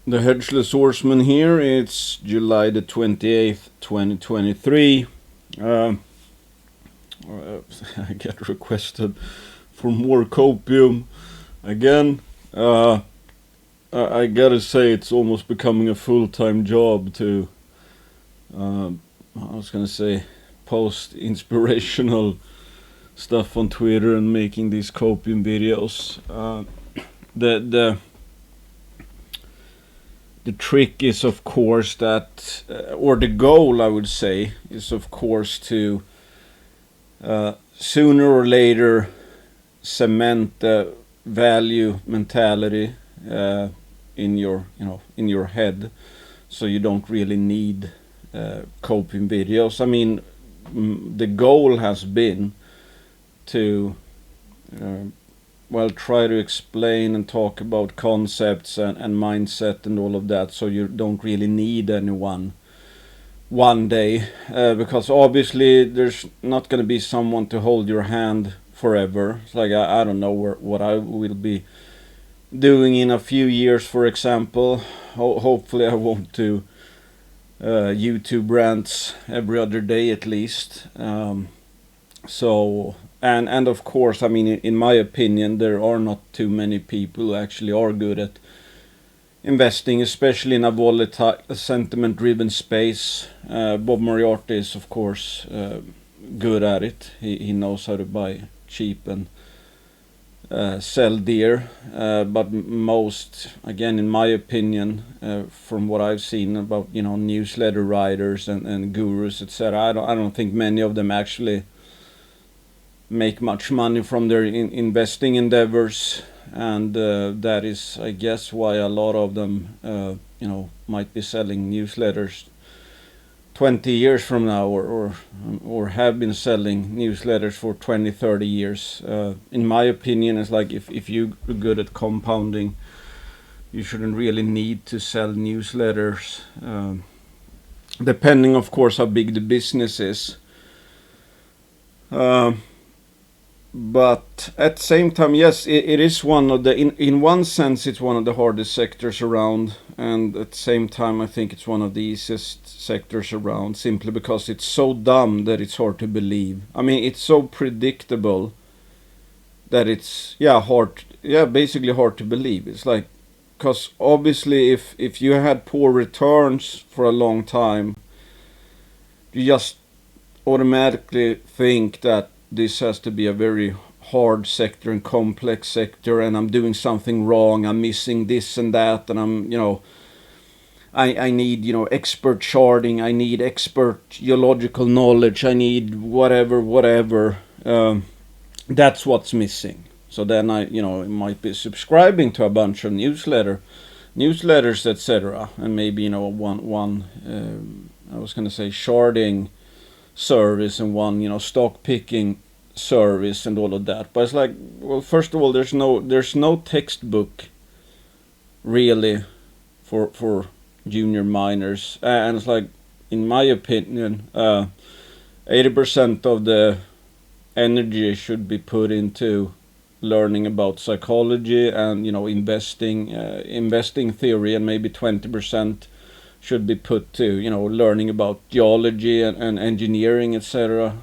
The Hedgeless Horseman here. It's July the 28th, 2023. I get requested for more copium again. I gotta say, it's almost becoming a full-time job to, I was gonna say, post inspirational stuff on Twitter and making these copium videos. The trick is, of course, that, or the goal, I would say, is, of course, to sooner or later cement the value mentality in your head, so you don't really need coping videos. I mean, the goal has been to try to explain and talk about concepts and mindset and all of that, so you don't really need anyone one day, because obviously there's not going to be someone to hold your hand forever. It's like I don't know what I will be doing in a few years, for example. Hopefully I won't do YouTube rants every other day at least. And of course, I mean, in my opinion, there are not too many people who actually are good at investing, especially in a volatile, sentiment-driven space. Bob Moriarty is, of course, good at it. He knows how to buy cheap and sell dear. But most, again, in my opinion, from what I've seen about newsletter writers and gurus, etc., I don't think many of them actually make much money from their investing endeavors, and that is, I guess, why a lot of them might be selling newsletters 20 years from now, or have been selling newsletters for 20-30 years. In my opinion, it's like if you're good at compounding, you shouldn't really need to sell newsletters, depending, of course, how big the business is. But at the same time, yes, it is one of the, in one sense, it's one of the hardest sectors around, and at the same time, I think it's one of the easiest sectors around, simply because it's so dumb that it's hard to believe. I mean, it's so predictable that it's basically hard to believe. It's like, because obviously, if you had poor returns for a long time, you just automatically think that this has to be a very hard sector and complex sector, and I'm doing something wrong, I'm missing this and that, and I need expert charting, I need expert geological knowledge, I need whatever. That's what's missing. So then I might be subscribing to a bunch of newsletters, etc., and maybe one I was gonna say sharding service and one stock picking service and all of that. But it's like, well, first of all, there's no textbook really for junior miners, and it's like, in my opinion, 80% of the energy should be put into learning about psychology and investing theory, and maybe 20% should be put to learning about geology and engineering, etc.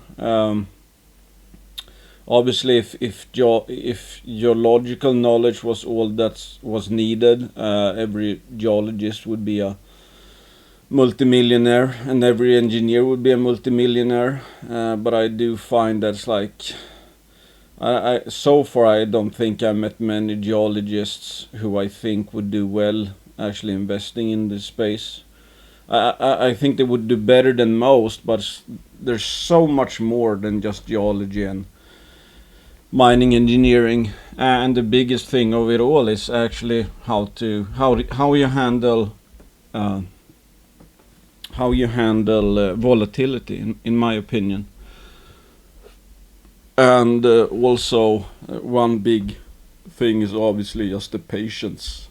Obviously, if geological knowledge was all that was needed, every geologist would be a multimillionaire, and every engineer would be a multimillionaire. But I do find that's like, I so far I don't think I met many geologists who I think would do well actually investing in this space. I think they would do better than most, but there's so much more than just geology and mining engineering, and the biggest thing of it all is actually how you handle volatility, in my opinion. And also one big thing is obviously just the patience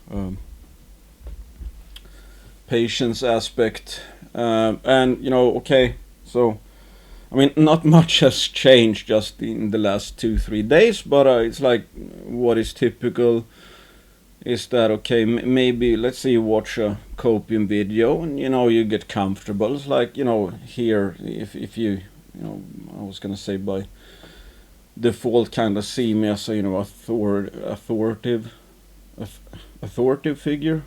aspect, and okay, so I mean, not much has changed just in the last 2-3 days, but it's like what is typical. is that okay? Maybe let's say you watch a copium video and you get comfortable. It's like here if you I was gonna say by default kind of see me as a authoritative figure,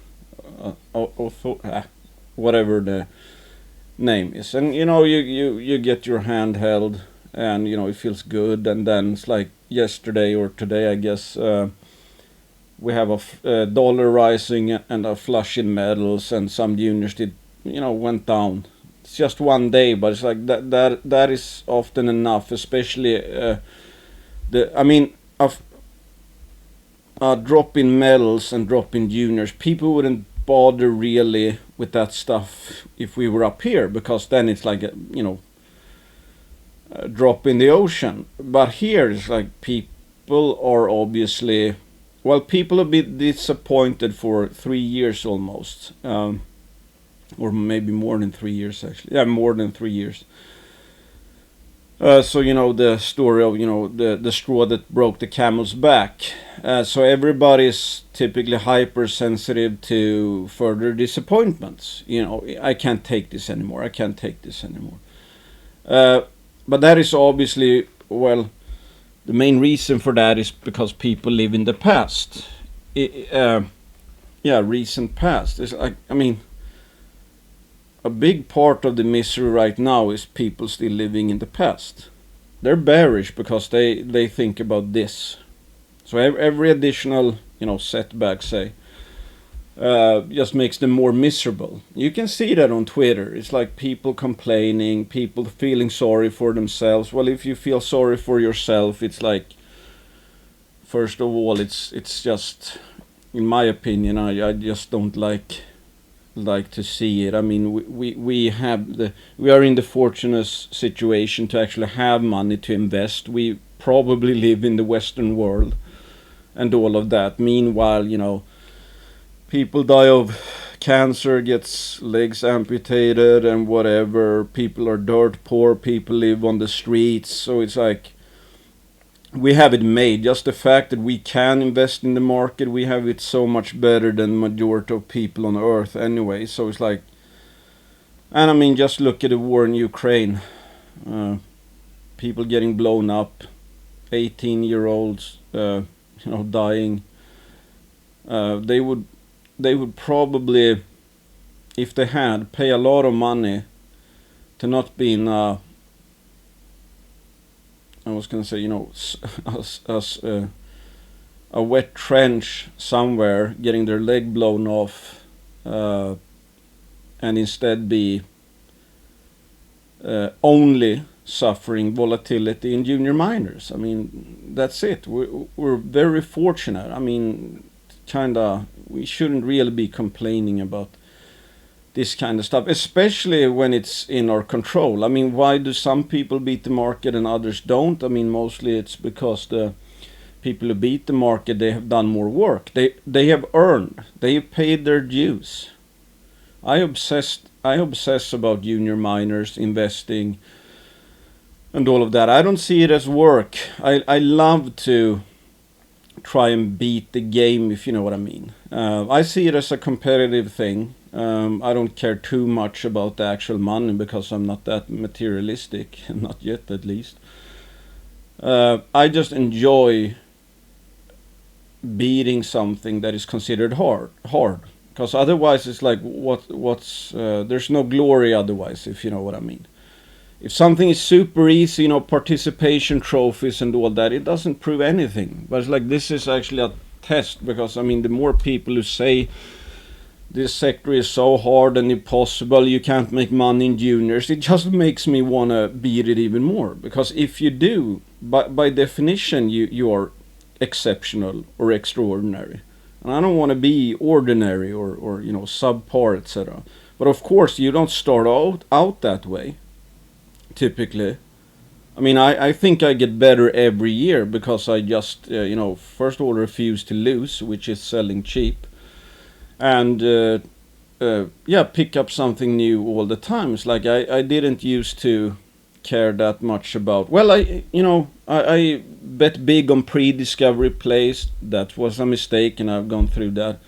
whatever the name is, and you get your hand held, and it feels good, and then it's like yesterday or today I guess. We have a dollar rising and a flush in metals, and some juniors did went down. It's just one day, but it's like that is often enough, especially a drop in metals and drop in juniors. People wouldn't bother really with that stuff if we were up here, because then it's like a drop in the ocean. But here it's like people are obviously. Well, people have been disappointed for 3 years almost, or maybe more than 3 years actually. Yeah, more than 3 years. So the story of the straw that broke the camel's back. So everybody's typically hypersensitive to further disappointments. I can't take this anymore. I can't take this anymore. But that is obviously the main reason for that is because people live in the past. Recent past. It's like, a big part of the misery right now is people still living in the past. They're bearish because they think about this. So every additional, setback, say, just makes them more miserable. You can see that on Twitter. It's like people complaining, people feeling sorry for themselves. Well, if you feel sorry for yourself, it's like, first of all, it's just, in my opinion, I just don't like to see it. We are in the fortunate situation to actually have money to invest. We probably live in the Western world and all of that. Meanwhile, people die of cancer, gets legs amputated and whatever. People are dirt poor. People live on the streets. So it's like we have it made. Just the fact that we can invest in the market, we have it so much better than majority of people on Earth anyway. So it's like, and just look at the war in Ukraine. People getting blown up, 18-year-olds, dying. They would probably, if they had, pay a lot of money to not be in a, I was going to say, a wet trench somewhere, getting their leg blown off, and instead be only suffering volatility in junior miners. That's it. We're very fortunate. We shouldn't really be complaining about this kind of stuff, especially when it's in our control. Why do some people beat the market and others don't? Mostly it's because the people who beat the market, they have done more work. They have earned. They have paid their dues. I obsess about junior miners, investing, and all of that. I don't see it as work. I love to try and beat the game, if you know what I mean. I see it as a competitive thing. I don't care too much about the actual money because I'm not that materialistic, not yet at least. I just enjoy beating something that is considered hard, because otherwise it's like there's no glory otherwise, if you know what I mean. If something is super easy, participation trophies and all that, it doesn't prove anything. But it's like, this is actually a test, because the more people who say this sector is so hard and impossible, you can't make money in juniors, it just makes me want to beat it even more. Because if you do, by definition, you are exceptional or extraordinary. And I don't want to be ordinary or subpar, etc. But of course, you don't start out that way. Typically, I think I get better every year because I just, first of all refuse to lose, which is selling cheap, and pick up something new all the time. It's like I didn't used to care that much about. Well, I bet big on pre-discovery plays. That was a mistake, and I've gone through that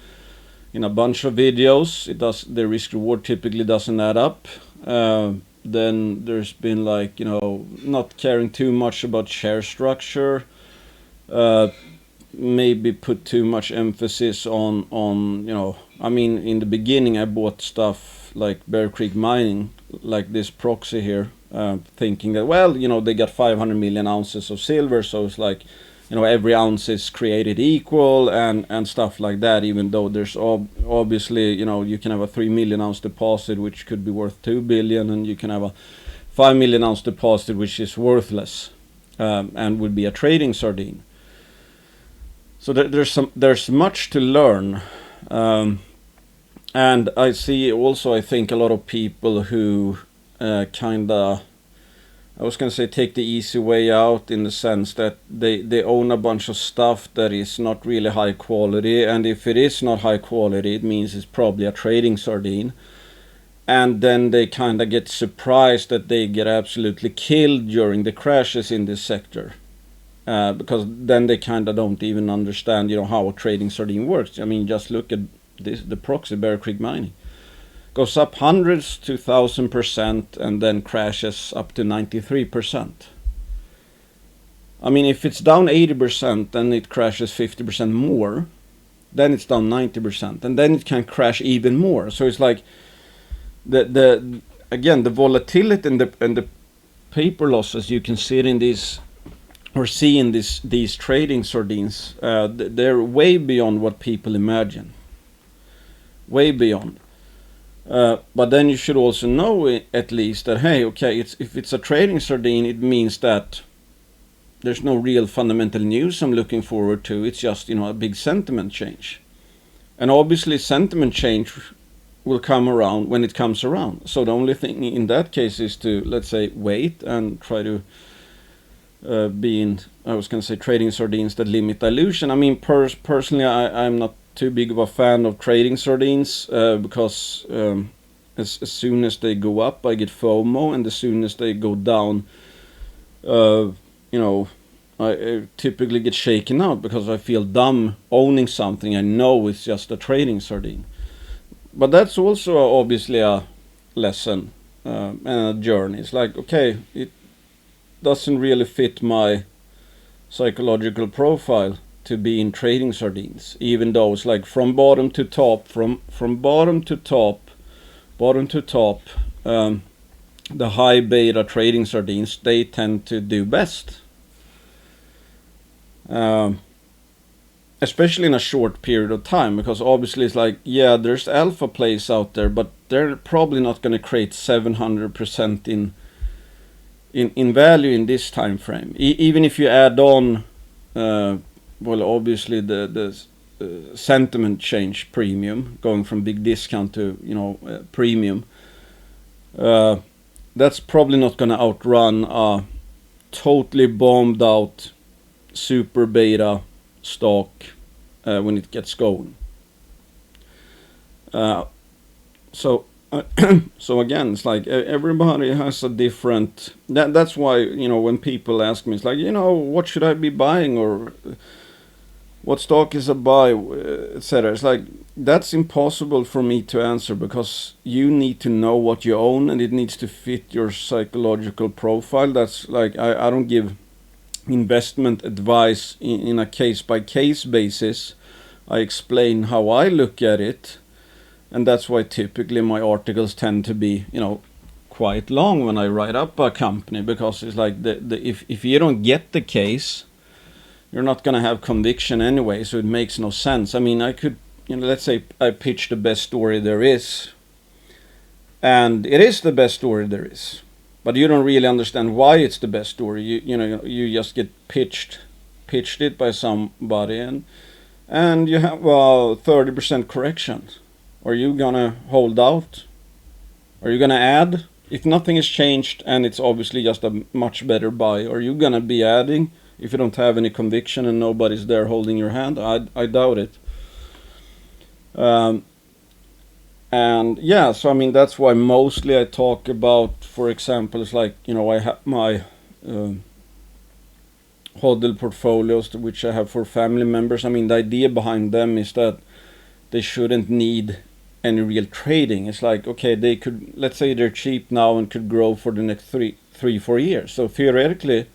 in a bunch of videos. The risk reward typically doesn't add up. Then there's been like, not caring too much about share structure. Maybe put too much emphasis on in the beginning I bought stuff like Bear Creek Mining, like this proxy here, thinking that, well, they got 500 million ounces of silver, so it's like, every ounce is created equal and stuff like that, even though there's obviously, you can have a 3 million ounce deposit which could be worth 2 billion, and you can have a 5 million ounce deposit which is worthless, and would be a trading sardine. So there's much to learn, and I see also, I think, a lot of people who I was going to say take the easy way out, in the sense that they own a bunch of stuff that is not really high quality, and if it is not high quality, it means it's probably a trading sardine. And then they kind of get surprised that they get absolutely killed during the crashes in this sector. Because then they kind of don't even understand, how a trading sardine works. I mean, just look at the proxy, Bear Creek Mining. Goes up hundreds to 1,000% and then crashes up to 93%. I mean, if it's down 80%, then it crashes 50% more. Then it's down 90%, and then it can crash even more. So it's like the volatility and the paper losses you can see in these, or see in these trading sardines, they're way beyond what people imagine. Way beyond. But then you should also know, at least, that, hey, okay, if it's a trading sardine, it means that there's no real fundamental news I'm looking forward to. It's just, a big sentiment change. And obviously sentiment change will come around when it comes around. So the only thing in that case is to, let's say, wait and try to be in, I was going to say, trading sardines that limit dilution. I mean, personally, I'm not too big of a fan of trading sardines, because as soon as they go up, I get FOMO, and as soon as they go down, I typically get shaken out because I feel dumb owning something I know it's just a trading sardine. But that's also obviously a lesson and a journey. It's like, okay, it doesn't really fit my psychological profile to be in trading sardines, even though it's like from bottom to top, the high beta trading sardines, they tend to do best, especially in a short period of time, because obviously it's like, yeah, there's alpha plays out there, but they're probably not going to create 700% in value in this time frame. Even if you add on, obviously the sentiment change premium, going from big discount to premium, that's probably not going to outrun a totally bombed out super beta stock when it gets going. So again, it's like everybody has a different. That's why when people ask me, it's like, what should I be buying, or what stock is a buy, etc. It's like, that's impossible for me to answer, because you need to know what you own, and it needs to fit your psychological profile. That's like, I don't give investment advice in a case-by-case basis. I explain how I look at it, and that's why typically my articles tend to be, quite long when I write up a company, because it's like if you don't get the case, you're not going to have conviction anyway, so it makes no sense. I mean, I could, let's say I pitch the best story there is, and it is the best story there is, but you don't really understand why it's the best story. You just get pitched it by somebody, and you have 30% correction. Are you gonna hold out? Are you gonna add? If nothing has changed and it's obviously just a much better buy, are you gonna be adding if you don't have any conviction and nobody's there holding your hand? I doubt it. And yeah, so I mean that's why mostly I talk about, for example, it's like, you know, I have my hodl portfolios which I have for family members. I mean the idea behind them is that they shouldn't need any real trading. It's like, okay, they could, let's say they're cheap now and could grow for the next 4 years. So theoretically,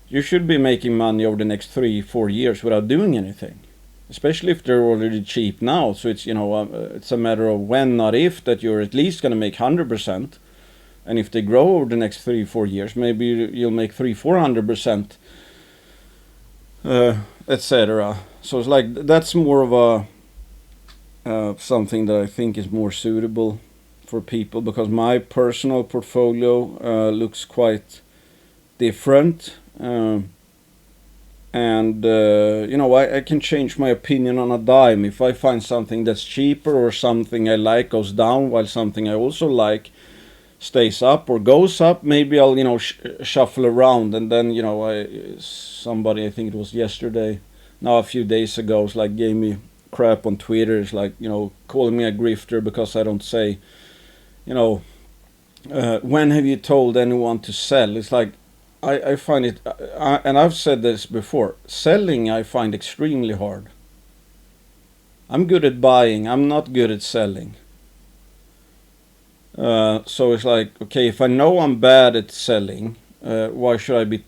you should be making money over the next 3-4 years without doing anything, especially if they're already cheap now. So it's, you know, it's a matter of when, not if, that you're at least going to make 100%. And if they grow over the next 3-4 years, maybe you'll make 300-400%, etc. So it's like that's more of a something that I think is more suitable for people, because my personal portfolio looks quite different. And you know, I can change my opinion on a dime. If I find something that's cheaper or something I like goes down while something I also like stays up or goes up, maybe I'll, you know, shuffle around. And then, you know, somebody, I think it was yesterday, now a few days ago, was like gave me crap on Twitter. It's like, you know, calling me a grifter because I don't say, you know, when have you told anyone to sell? It's like, I find it, and I've said this before, selling I find extremely hard. I'm good at buying, I'm not good at selling. So it's like, okay, if I know I'm bad at selling, why should I be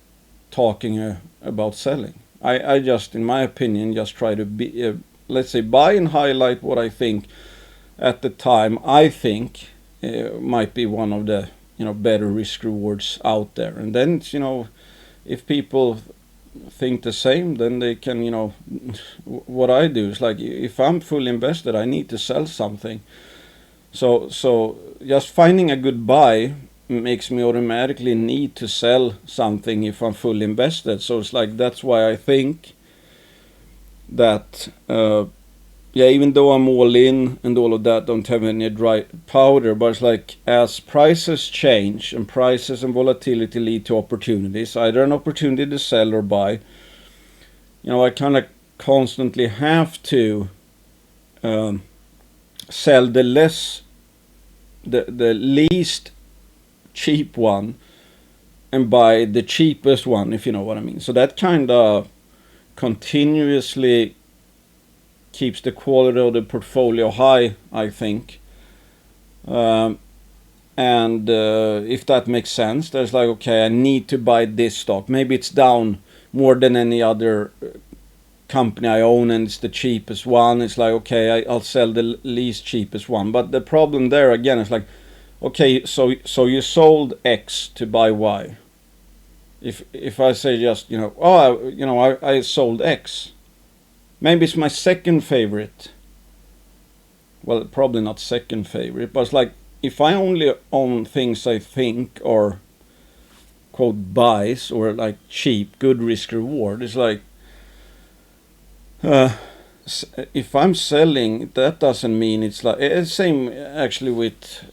talking about selling? I just, in my opinion, just try to be, let's say, buy and highlight what I think at the time I think might be one of the, you know, better risk rewards out there. And then, you know, if people think the same, then they can, you know, what I do is like, if I'm fully invested, I need to sell something. So just finding a good buy makes me automatically need to sell something if I'm fully invested. So it's like, that's why I think that yeah, even though I'm all in and all of that, don't have any dry powder, but it's like, as prices change and prices and volatility lead to opportunities, either an opportunity to sell or buy, you know, I kind of constantly have to sell the least cheap one and buy the cheapest one, if you know what I mean. So that kind of continuously keeps the quality of the portfolio high, I think. And if that makes sense, there's like, okay, I need to buy this stock. Maybe it's down more than any other company I own and it's the cheapest one. It's like, okay, I'll sell the least cheapest one. But the problem there again is like, okay, so you sold X to buy Y. If I say just, you know, oh, you know, I sold X. Maybe it's my second favorite. Well, probably not second favorite, but it's like, if I only own things I think are, quote, buys or like cheap, good risk reward, it's like, if I'm selling, that doesn't mean it's like, it's same actually with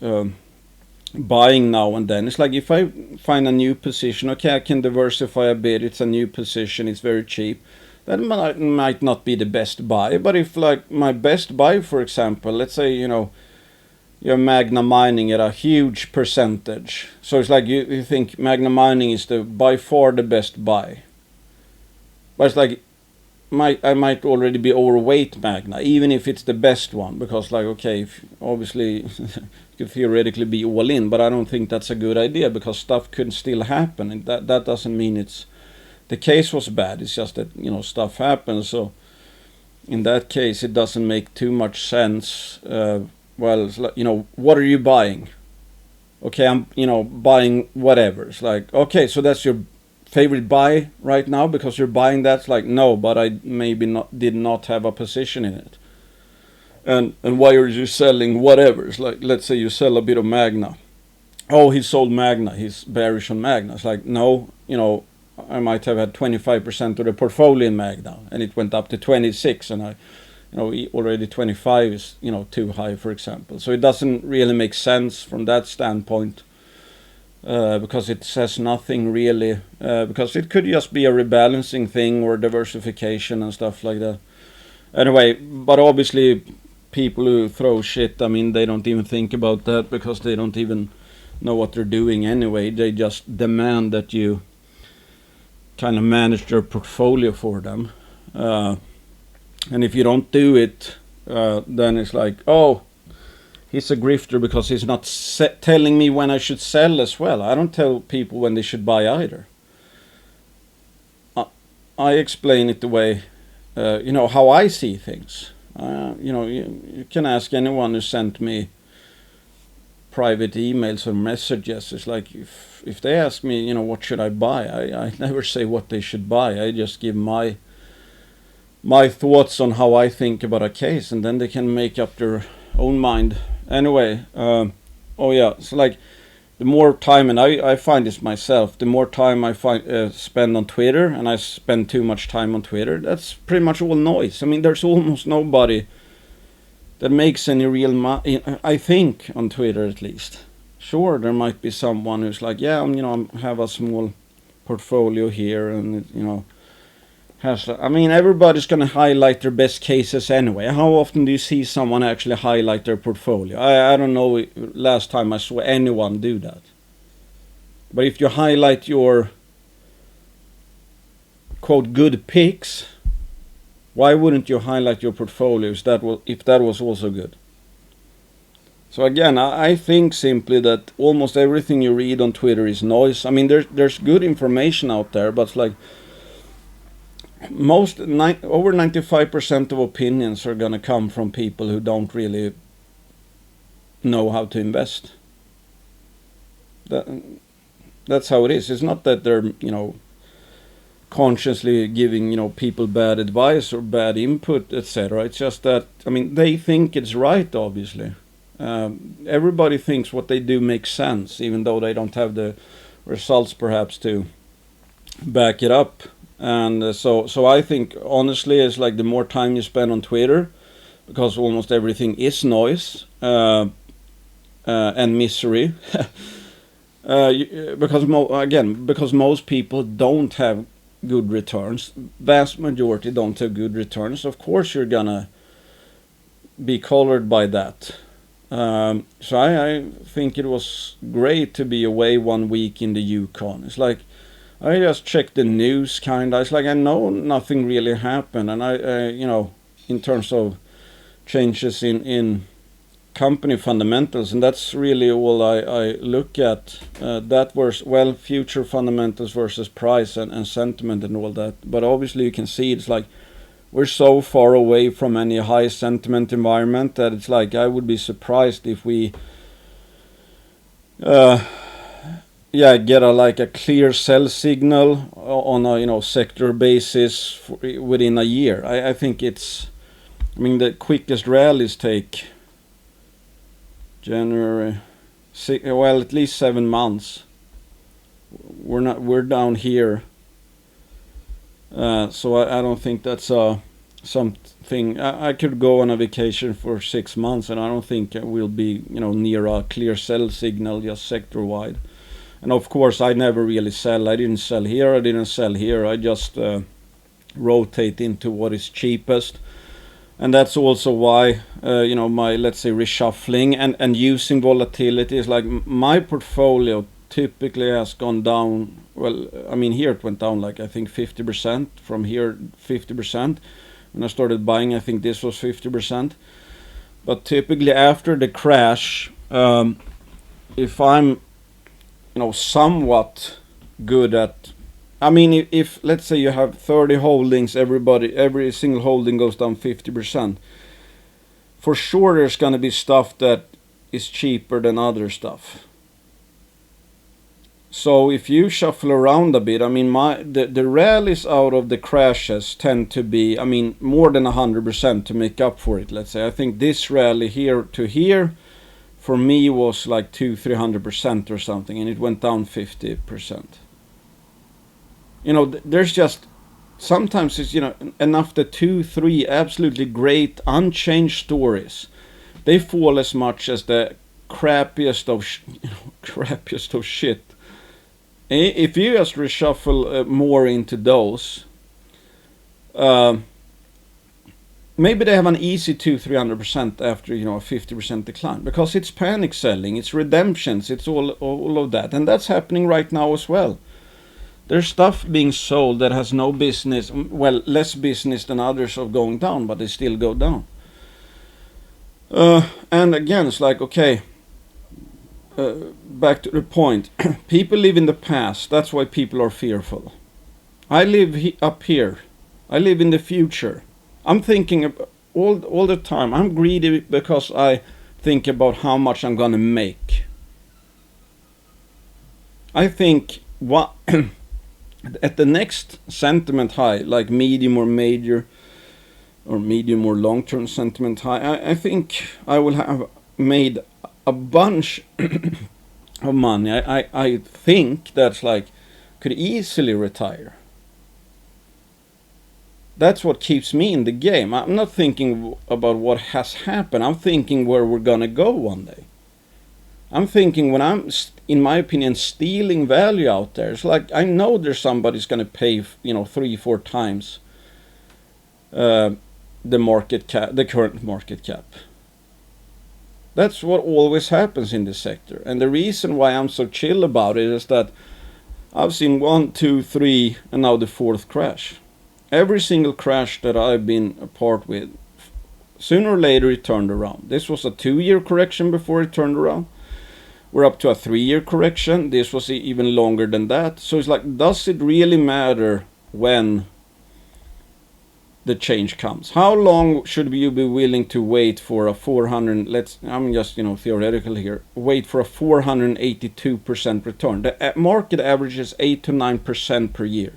buying now and then. It's like, if I find a new position, okay, I can diversify a bit, it's a new position, it's very cheap. That might not be the best buy, but if like my best buy, for example, let's say, you know, you're Magna Mining at a huge percentage. So it's like you think Magna Mining is by far the best buy. But it's like, I might already be overweight Magna, even if it's the best one, because like, okay, obviously you could theoretically be all in, but I don't think that's a good idea, because stuff could still happen, and that doesn't mean it's the case was bad. It's just that, you know, stuff happens. So in that case, it doesn't make too much sense. Well, it's like, you know, what are you buying? Okay, I'm, you know, buying whatever. It's like, okay, so that's your favorite buy right now because you're buying that. It's like, no, but I maybe did not have a position in it. And why are you selling whatever? It's like, let's say you sell a bit of Magna. Oh, he sold Magna. He's bearish on Magna. It's like, no, you know, I might have had 25% of the portfolio in Magna, and it went up to 26, and I, you know, already 25 is, you know, too high, for example. So it doesn't really make sense from that standpoint, because it says nothing really, because it could just be a rebalancing thing or diversification and stuff like that. Anyway, but obviously people who throw shit, I mean, they don't even think about that because they don't even know what they're doing anyway. They just demand that you kind of manage their portfolio for them. And if you don't do it, then it's like, oh, he's a grifter because he's not telling me when I should sell as well. I don't tell people when they should buy either. I explain it the way, how I see things. You can ask anyone who sent me private emails or messages. It's like if they ask me, what should I buy? I never say what they should buy. I just give my thoughts on how I think about a case, and then they can make up their own mind. Anyway, so like the more time, and I find this myself, the more time I spend on Twitter, and I spend too much time on Twitter, that's pretty much all noise. I mean, there's almost nobody that makes any real I think, on Twitter at least. Sure, there might be someone who's like, I have a small portfolio here, and everybody's going to highlight their best cases anyway. How often do you see someone actually highlight their portfolio? I don't know last time I saw anyone do that. But if you highlight your, quote, good picks, why wouldn't you highlight your portfolio if that was also good? So again, I think simply that almost everything you read on Twitter is noise. I mean, there's good information out there, but it's like, over 95% of opinions are going to come from people who don't really know how to invest. That's how it is. It's not that they're, consciously giving, people bad advice or bad input, etc. It's just that, they think it's right, obviously. Everybody thinks what they do makes sense, even though they don't have the results perhaps to back it up. And so I think, honestly, it's like the more time you spend on Twitter, because almost everything is noise and misery, because most people don't have good returns. Vast majority don't have good returns. Of course, you're gonna be colored by that. So I think it was great to be away 1 week in the Yukon. It's like, I just checked the news, it's like I know nothing really happened, and I in terms of changes in company fundamentals, and that's really all I look at. That was, future fundamentals versus price and sentiment and all that. But obviously you can see it's like we're so far away from any high sentiment environment that it's like I would be surprised if we get a clear sell signal on a sector basis within a year. I think the quickest rallies take January, at least 7 months. We're down here, so I don't think that's something. I could go on a vacation for 6 months, and I don't think we'll be near a clear sell signal just sector wide. And of course, I never really sell. I didn't sell here. I didn't sell here. I just rotate into what is cheapest. And that's also why, my, let's say, reshuffling and using volatility is like my portfolio typically has gone down. Here it went down I think 50%. From here, 50%. When I started buying, I think this was 50%. But typically after the crash, if I'm somewhat good at, if let's say you have 30 holdings, every single holding goes down 50%. For sure, there's going to be stuff that is cheaper than other stuff. So if you shuffle around a bit, the rallies out of the crashes tend to be, more than 100% to make up for it. Let's say I think this rally here to here, for me, was like 200-300% or something, and it went down 50%. There's just sometimes it's enough that 2-3 absolutely great unchanged stories, they fall as much as the crappiest of shit. If you just reshuffle more into those, maybe they have an easy 200-300% after a 50% decline, because it's panic selling, it's redemptions, it's all of that, and that's happening right now as well. There's stuff being sold that has no business, well, less business than others of going down, but they still go down. And again, it's like, okay, back to the point. People live in the past. That's why people are fearful. I live up here. I live in the future. I'm thinking all the time. I'm greedy because I think about how much I'm gonna make. I think what at the next sentiment high, like medium or major, or medium or long-term sentiment high, I think I will have made a bunch of money. I think that's like could easily retire. That's what keeps me in the game. I'm not thinking about what has happened. I'm thinking where we're gonna go one day. I'm thinking when I'm, in my opinion, stealing value out there. It's like I know there's somebody's gonna pay, 3-4 times the market cap, the current market cap. That's what always happens in this sector. And the reason why I'm so chill about it is that I've seen 1, 2, 3, and now the 4th crash. Every single crash that I've been a part with, sooner or later it turned around. This was a 2-year correction before it turned around. We're up to a 3-year correction. This was even longer than that. So it's like, does it really matter when the change comes? How long should you be willing to wait for a 400, I'm just theoretical here, wait for a 482% return? The market average is 8 to 9% per year.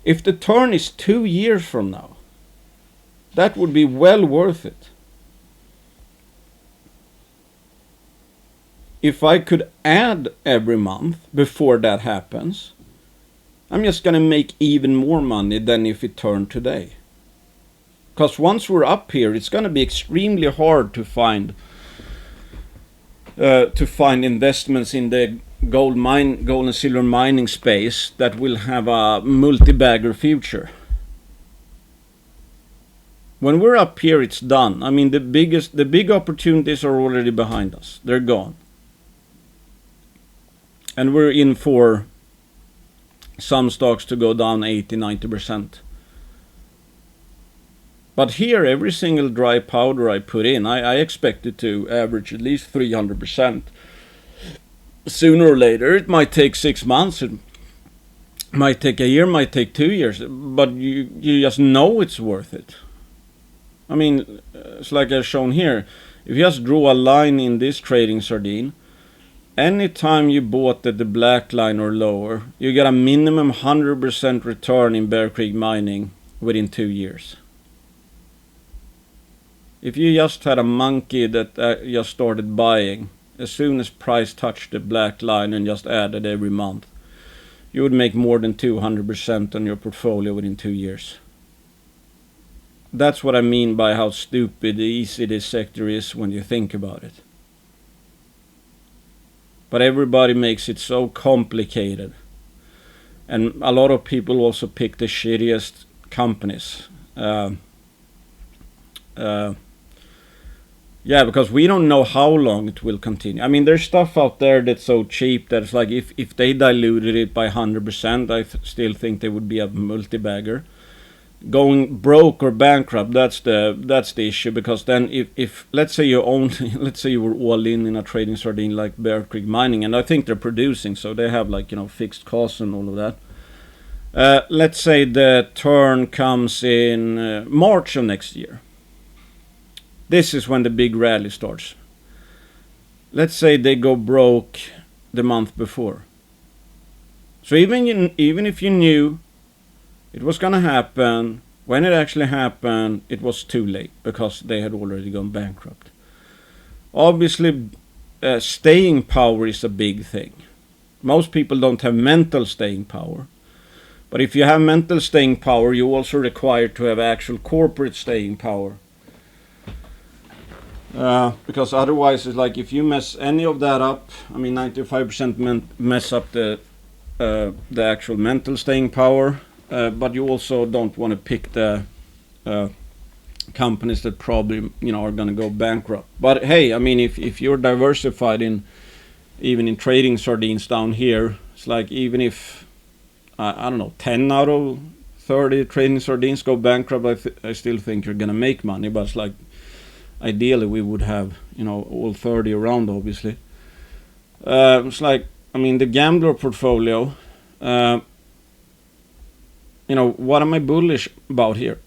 If the turn is 2 years from now, that would be well worth it. If I could add every month before that happens, I'm just gonna make even more money than if it turned today. Because once we're up here, it's gonna be extremely hard to find investments in the gold and silver mining space that will have a multi-bagger future. When we're up here, it's done. I mean, the big opportunities are already behind us. They're gone. And we're in for some stocks to go down 80-90%. But here, every single dry powder I put in, I expect it to average at least 300%. Sooner or later, it might take 6 months, it might take a year, might take 2 years, but you just know it's worth it. I mean, it's like I've shown here. If you just draw a line in this trading sardine, anytime you bought at the black line or lower, you get a minimum 100% return in Bear Creek Mining within 2 years. If you just had a monkey that just started buying, as soon as price touched the black line and just added every month, you would make more than 200% on your portfolio within 2 years. That's what I mean by how stupid easy this sector is when you think about it. But everybody makes it so complicated. And a lot of people also pick the shittiest companies. Yeah, because we don't know how long it will continue. I mean, there's stuff out there that's so cheap that it's like if they diluted it by 100%, I still think they would be a multi-bagger. Going broke or bankrupt, that's the issue, because then if let's say you own, let's say you were all in a trading sardine like Bear Creek Mining, and I think they're producing, so they have fixed costs and all of that. Let's say the turn comes in March of next year. This is when the big rally starts. Let's say they go broke the month before. So even if you knew it was gonna happen, when it actually happened, it was too late because they had already gone bankrupt. Obviously, staying power is a big thing. Most people don't have mental staying power. But if you have mental staying power, you also require to have actual corporate staying power. Because otherwise, it's like if you mess any of that up, I mean 95% mess up the actual mental staying power, but you also don't want to pick the companies that probably are going to go bankrupt. But hey, I mean, if you're diversified in even in trading sardines down here, it's like even if I don't know 10 out of 30 trading sardines go bankrupt, I still think you're going to make money. But it's like ideally we would have all 30 around, obviously. It's like, I mean, the gambler portfolio. What am I bullish about here?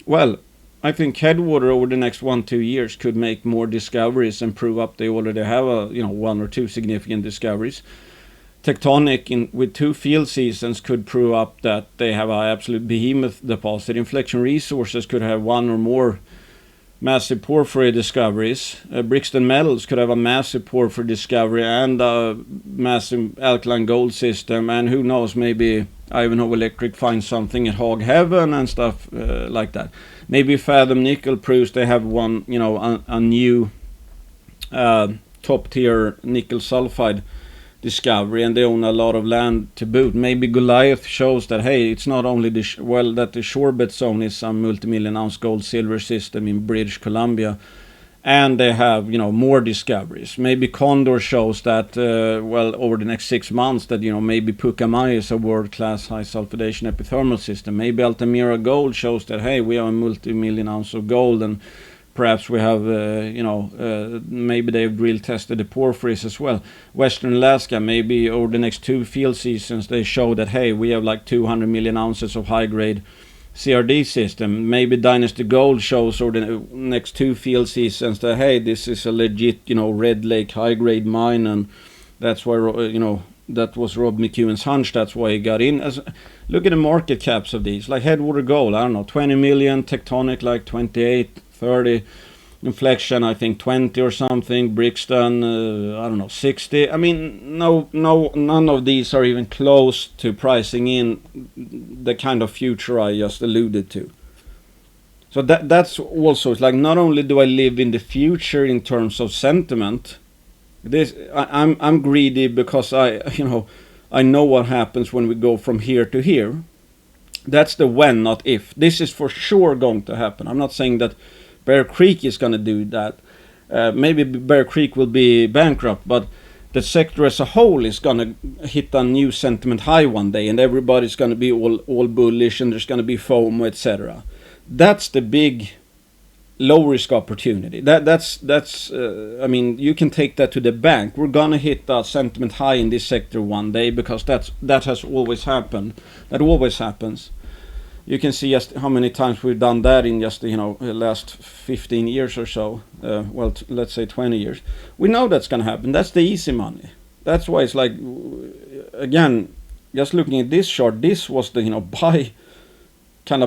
Well, I think Headwater over the next 1-2 years could make more discoveries and prove up they already have one or two significant discoveries. Tectonic with 2 field seasons could prove up that they have an absolute behemoth deposit. Inflection Resources could have 1 or more massive porphyry discoveries. Brixton Metals could have a massive porphyry discovery and a massive alkaline gold system, and who knows, maybe Ivanhoe Electric finds something at Hog Heaven and stuff like that. Maybe Fathom Nickel proves they have one, a new top tier nickel sulfide discovery, and they own a lot of land to boot. Maybe Goliath shows that, hey, it's not only that the Shorebet zone is some multi-million ounce gold silver system in British Columbia, and they have more discoveries. Maybe Condor shows that over the next 6 months that maybe Pucamay is a world-class high sulfidation epithermal system. Maybe Altamira Gold shows that, hey, we have a multi-million ounce of gold, and perhaps we have maybe they've drill tested the porphyries as well. Western Alaska, maybe over the next 2 field seasons they show that, hey, we have like 200 million ounces of high grade CRD system. Maybe Dynasty Gold shows over the next 2 field seasons that, hey, this is a legit Red Lake high grade mine, and that's why that was Rob McEwen's hunch. That's why he got in. Look at the market caps of these, like Headwater Gold, I don't know, 20 million, Tectonic like 28, 30, Inflection I think 20 or something, Brixton I don't know, 60. I mean, none of these are even close to pricing in the kind of future I just alluded to. So that's also, it's like, not only do I live in the future in terms of sentiment, I'm greedy because I know what happens when we go from here to here. That's the when, not if. This is for sure going to happen. I'm not saying that Bear Creek is going to do that. Maybe Bear Creek will be bankrupt, but the sector as a whole is going to hit a new sentiment high one day, and everybody's going to be all bullish, and there's going to be FOMO, etc. That's the big low risk opportunity. That's I mean, you can take that to the bank. We're going to hit a sentiment high in this sector one day, because that has always happened. That always happens. You can see just how many times we've done that in just the last 15 years or so. Let's say 20 years. We know that's going to happen. That's the easy money. That's why it's like, again, just looking at this chart, this was the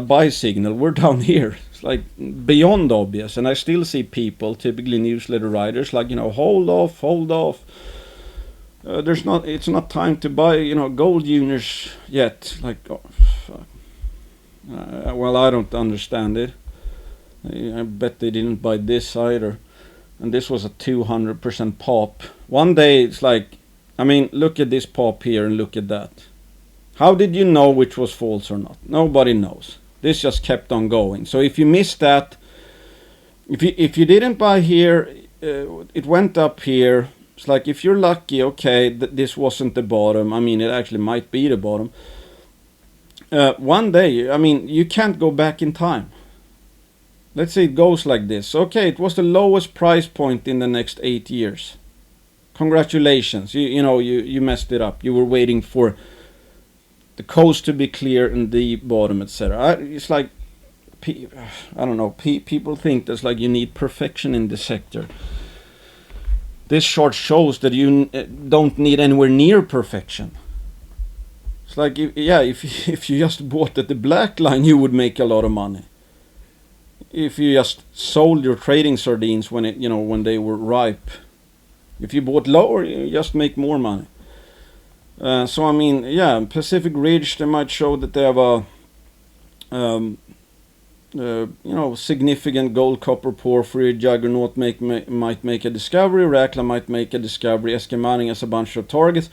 buy signal. We're down here. It's like beyond obvious, and I still see people, typically newsletter writers, like hold off. It's not time to buy gold units yet. Like, oh, fuck. I don't understand it. I bet they didn't buy this either. And this was a 200% pop. One day it's like, I mean, look at this pop here and look at that. How did you know which was false or not? Nobody knows. This just kept on going. So if you missed that, if you didn't buy here, it went up here. It's like, if you're lucky, okay, this wasn't the bottom. I mean, it actually might be the bottom. One day, I mean, you can't go back in time. Let's say it goes like this. Okay, it was the lowest price point in the next 8 years. Congratulations, you messed it up. You were waiting for the coast to be clear and the bottom, etc. It's like, I don't know, people think that's like you need perfection in the sector. This chart shows that you don't need anywhere near perfection. It's like, if you just bought at the black line, you would make a lot of money. If you just sold your trading sardines when they were ripe. If you bought lower, you just make more money. So I mean, Pacific Ridge, they might show that they have a significant gold copper porphyry. Juggernaut might make a discovery. Rackla might make a discovery. SK Mining has a bunch of targets.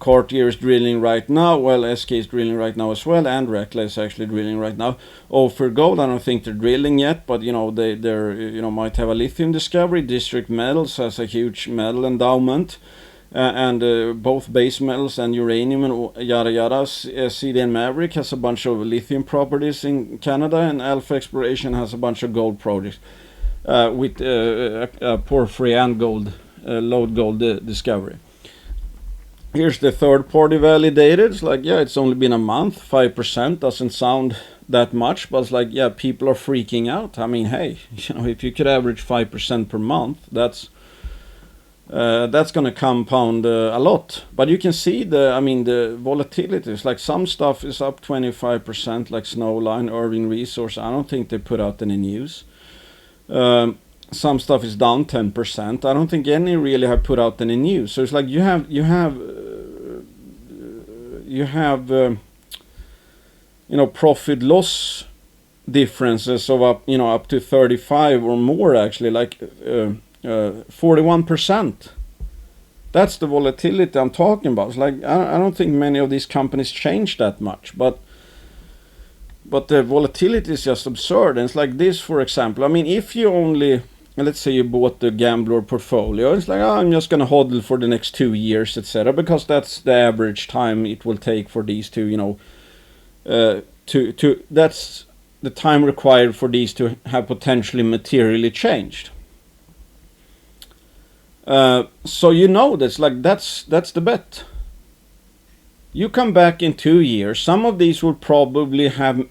Cartier is drilling right now. Well, SK is drilling right now as well, and Rekla is actually drilling right now. Ophir Gold, I don't think they're drilling yet, but they're might have a lithium discovery. District Metals has a huge metal endowment, and both base metals and uranium and yada yada. CDN Maverick has a bunch of lithium properties in Canada, and Alpha Exploration has a bunch of gold projects with porphyry and gold, lode gold discovery. Here's the third party validated. It's like, yeah, it's only been a month. 5% doesn't sound that much, but it's like, yeah, people are freaking out. I mean, hey, if you could average 5% per month, that's going to compound a lot. But you can see the volatility. It's like some stuff is up 25%, like Snowline, Irving Resource. I don't think they put out any news. Some stuff is down 10%. I don't think any really have put out any news. So it's like you have profit loss differences of up to 35 or more, actually, like 41%. That's the volatility I'm talking about. It's like I don't think many of these companies change that much, but the volatility is just absurd. And it's like this, for example. I mean, if you only, let's say you bought the Gambler portfolio, it's like, I'm just going to hodl for the next 2 years, etc., because that's the average time it will take for these to, that's the time required for these to have potentially materially changed. So that's like that's the bet. You come back in 2 years, some of these will probably have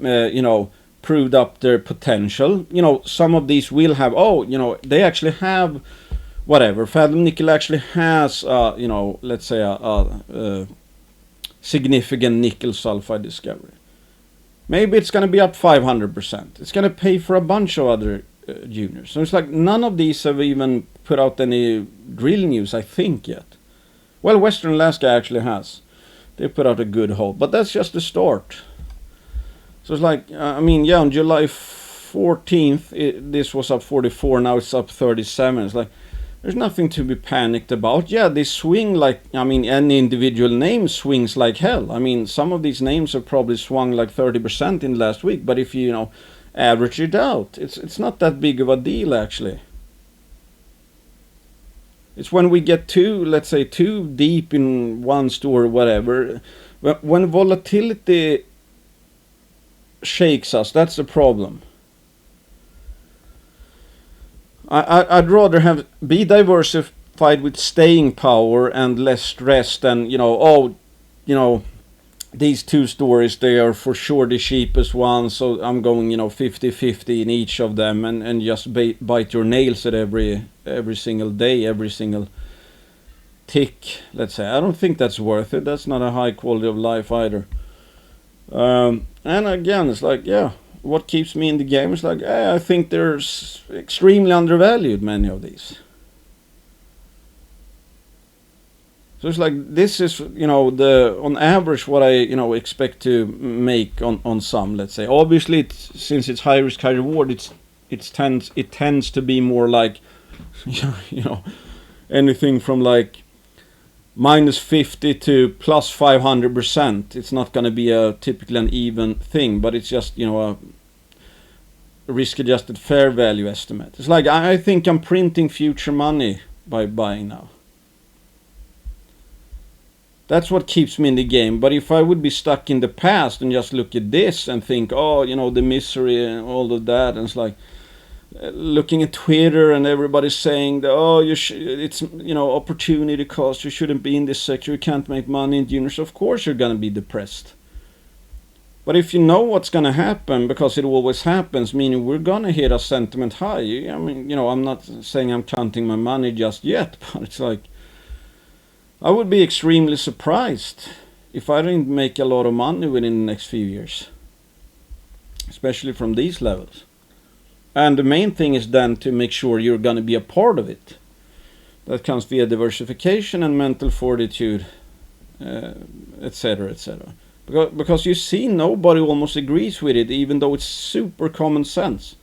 proved up their potential. Some of these will have, they actually have whatever. Fathom Nickel actually has let's say a significant nickel sulfide discovery. Maybe it's going to be up 500%. It's going to pay for a bunch of other juniors. So it's like none of these have even put out any drill news, I think, yet. Well, Western Alaska actually has. They put out a good hope, but that's just the start. So it's like, on July 14th, this was up 44, now it's up 37. It's like, there's nothing to be panicked about. Yeah, they swing like, any individual name swings like hell. Some of these names have probably swung like 30% in the last week, but if you, average it out, it's not that big of a deal, actually. It's when we get too deep in one store or whatever, when volatility shakes us, that's the problem. I'd rather be diversified with staying power and less stress than, these two stories, they are for sure the cheapest ones, so I'm going 50-50 in each of them, and just bite your nails at every single day, every single tick, let's say. I don't think that's worth it. That's not a high quality of life either. And again, it's like, yeah, what keeps me in the game is like, I think they're extremely undervalued, many of these. So it's like, this is, on average what I, expect to make on some, let's say. Obviously, since it's high risk, high reward, it tends to be more like, anything from like -50 to +500%. It's not going to be typically an even thing, but it's just, a risk-adjusted fair value estimate. It's like, I think I'm printing future money by buying now. That's what keeps me in the game. But if I would be stuck in the past and just look at this and think, the misery and all of that, and it's like looking at Twitter and everybody saying that, it's opportunity cost, you shouldn't be in this sector, you can't make money in juniors. Of course you're gonna be depressed. But if you know what's gonna happen, because it always happens, meaning we're gonna hit a sentiment high. I'm not saying I'm counting my money just yet, but it's like, I would be extremely surprised if I didn't make a lot of money within the next few years, especially from these levels. And the main thing is then to make sure you're going to be a part of it. That comes via diversification and mental fortitude, etc., etc. Because you see, nobody almost agrees with it, even though it's super common sense.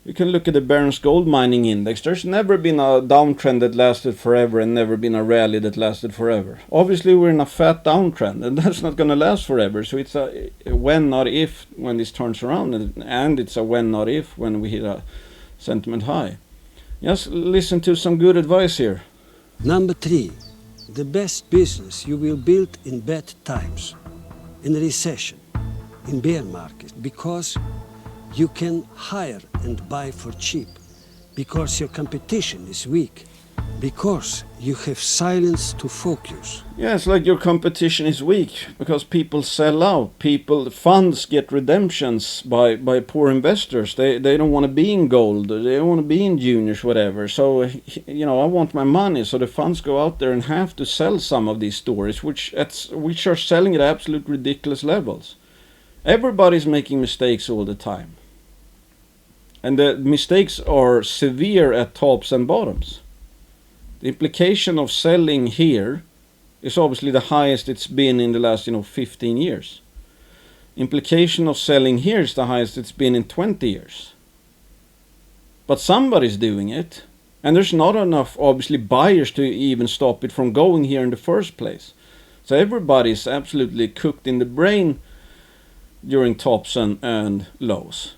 You can look at the Barron's Gold Mining Index. There's never been a downtrend that lasted forever and never been a rally that lasted forever. Obviously, we're in a fat downtrend, and that's not going to last forever. So it's a when, not if, when this turns around, and it's a when, not if, when we hit a sentiment high. Just listen to some good advice here. Number 3, the best business you will build in bad times, in recession, in bear market, because you can hire and buy for cheap, because your competition is weak, because you have silence to focus. Yeah, it's like your competition is weak because people sell out. Funds get redemptions by poor investors. They don't want to be in gold. They don't want to be in juniors, whatever. So, I want my money. So the funds go out there and have to sell some of these stories, which are selling at absolute ridiculous levels. Everybody's making mistakes all the time. And the mistakes are severe at tops and bottoms. The implication of selling here is obviously the highest it's been in the last 15 years. Implication of selling here is the highest it's been in 20 years. But somebody's doing it, and there's not enough obviously buyers to even stop it from going here in the first place. So everybody's absolutely cooked in the brain during tops and lows.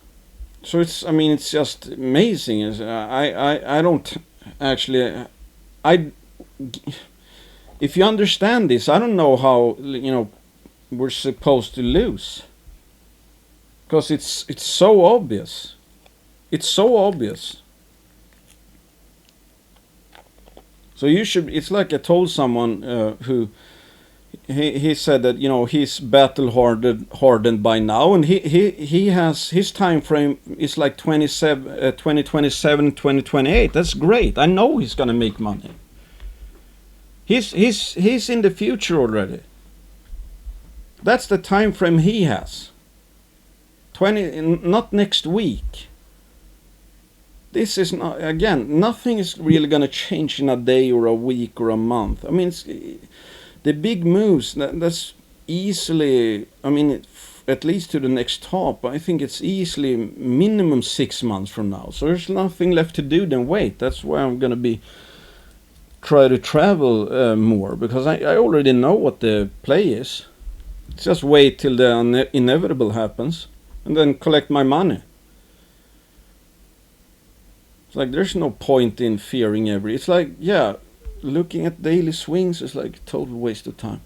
So it's just amazing. I don't actually, if you understand this, I don't know how we're supposed to lose, because it's so obvious. It's so obvious. So you should. It's like I told someone who. He said that he's battle hardened by now, and he has his time frame is like 2027 2028. That's great. I know he's gonna make money. He's in the future already. That's the time frame he has. Not next week. This is not, again, nothing is really gonna change in a day or a week or a month. The big moves, that's easily, at least to the next top, I think it's easily minimum 6 months from now. So there's nothing left to do than wait. That's why I'm going to try to travel more, because I already know what the play is. Just wait till the inevitable happens and then collect my money. It's like there's no point in fearing it's like, looking at daily swings is like a total waste of time.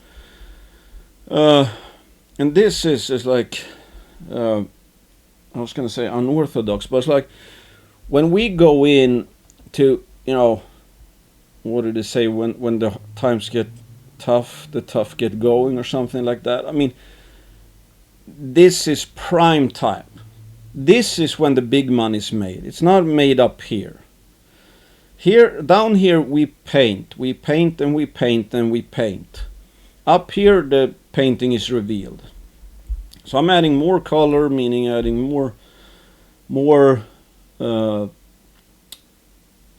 And this is like, I was going to say unorthodox, but it's like when we go in to, what did they say, when the times get tough, the tough get going, or something like that. This is prime time. This is when the big money is made. It's not made up here. Down here we paint and we paint and we paint. Up here the painting is revealed. So I'm adding more color, meaning adding more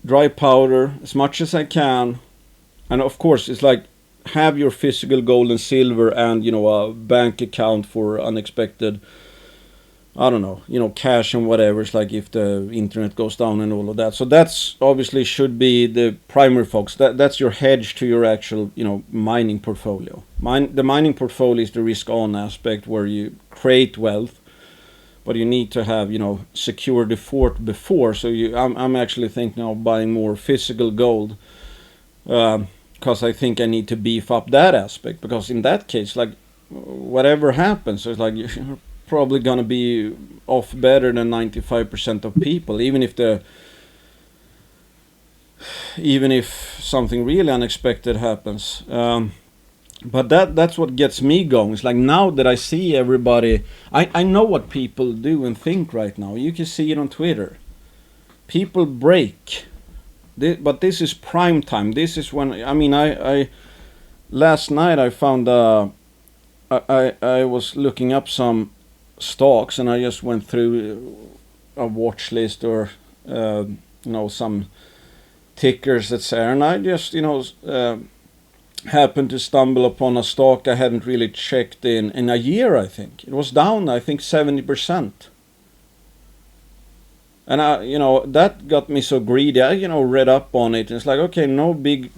dry powder as much as I can. And of course it's like have your physical gold and silver and a bank account for unexpected, I don't know, cash and whatever. It's like if the internet goes down and all of that. So that's obviously should be the primary focus. That's your hedge to your actual, mining portfolio. The mining portfolio is the risk-on aspect where you create wealth, but you need to have, secure the fort before. So I'm actually thinking of buying more physical gold, because I think I need to beef up that aspect. Because in that case, like whatever happens, it's like you're probably gonna be off better than 95% of people, even if something really unexpected happens. But that's what gets me going. It's like now that I see everybody, I know what people do and think right now. You can see it on Twitter. People break, but this is prime time. This is when I last night I found I was looking up some stocks, and I just went through a watch list or some tickers, etc. And I just happened to stumble upon a stock I hadn't really checked in a year. I think it was down 70%. And that got me so greedy. I read up on it, and it's like, okay, no big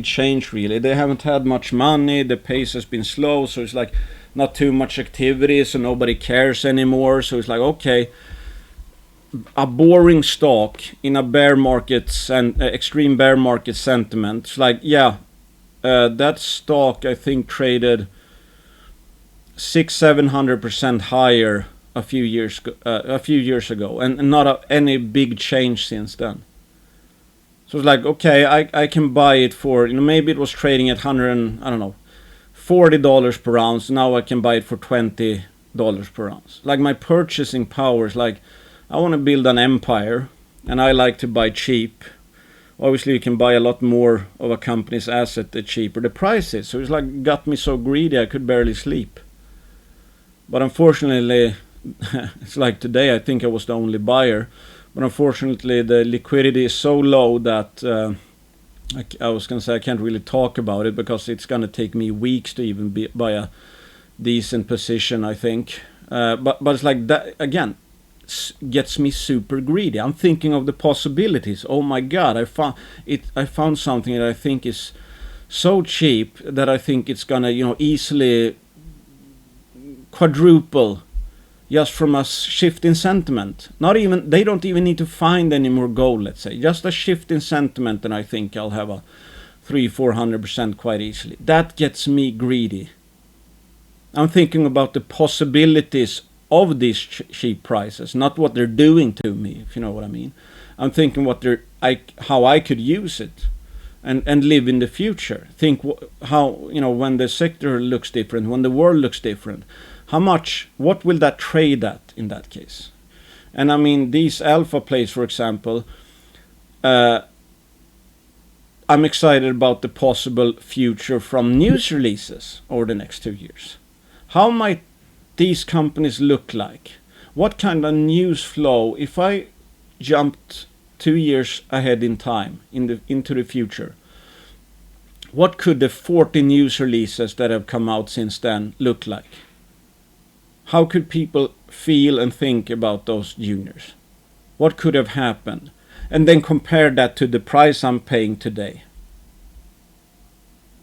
change really. They haven't had much money. The pace has been slow, so it's like not too much activity, so nobody cares anymore. So it's like, okay, a boring stock in a bear market and extreme bear market sentiment. It's like, that stock I think traded 600-700% higher a few years ago, and not any big change since then. So it's like, okay, I can buy it for, maybe it was trading at $40 per ounce. Now I can buy it for $20 per ounce. Like, my purchasing power is like, I want to build an empire, and I like to buy cheap. Obviously, you can buy a lot more of a company's asset the cheaper the price is. So it's like, got me so greedy I could barely sleep. But unfortunately, it's like today I think I was the only buyer. But unfortunately, the liquidity is so low that I was going to say I can't really talk about it, because it's going to take me weeks to even buy a decent position, I think. But it's like that, again, gets me super greedy. I'm thinking of the possibilities. Oh my God, I found something that I think is so cheap that I think it's going to easily quadruple just from a shift in sentiment. They don't even need to find any more gold, let's say. Just a shift in sentiment, and I think I'll have a 300-400% quite easily. That gets me greedy. I'm thinking about the possibilities of these cheap prices, not what they're doing to me, if you know what I mean. I'm thinking how I could use it and live in the future. Think how, when the sector looks different, when the world looks different, what will that trade at in that case? And I mean, these alpha plays, for example, I'm excited about the possible future from news releases over the next 2 years. How might these companies look like? What kind of news flow, if I jumped 2 years ahead in time into the future, what could the 40 news releases that have come out since then look like? How could people feel and think about those juniors? What could have happened? And then compare that to the price I'm paying today.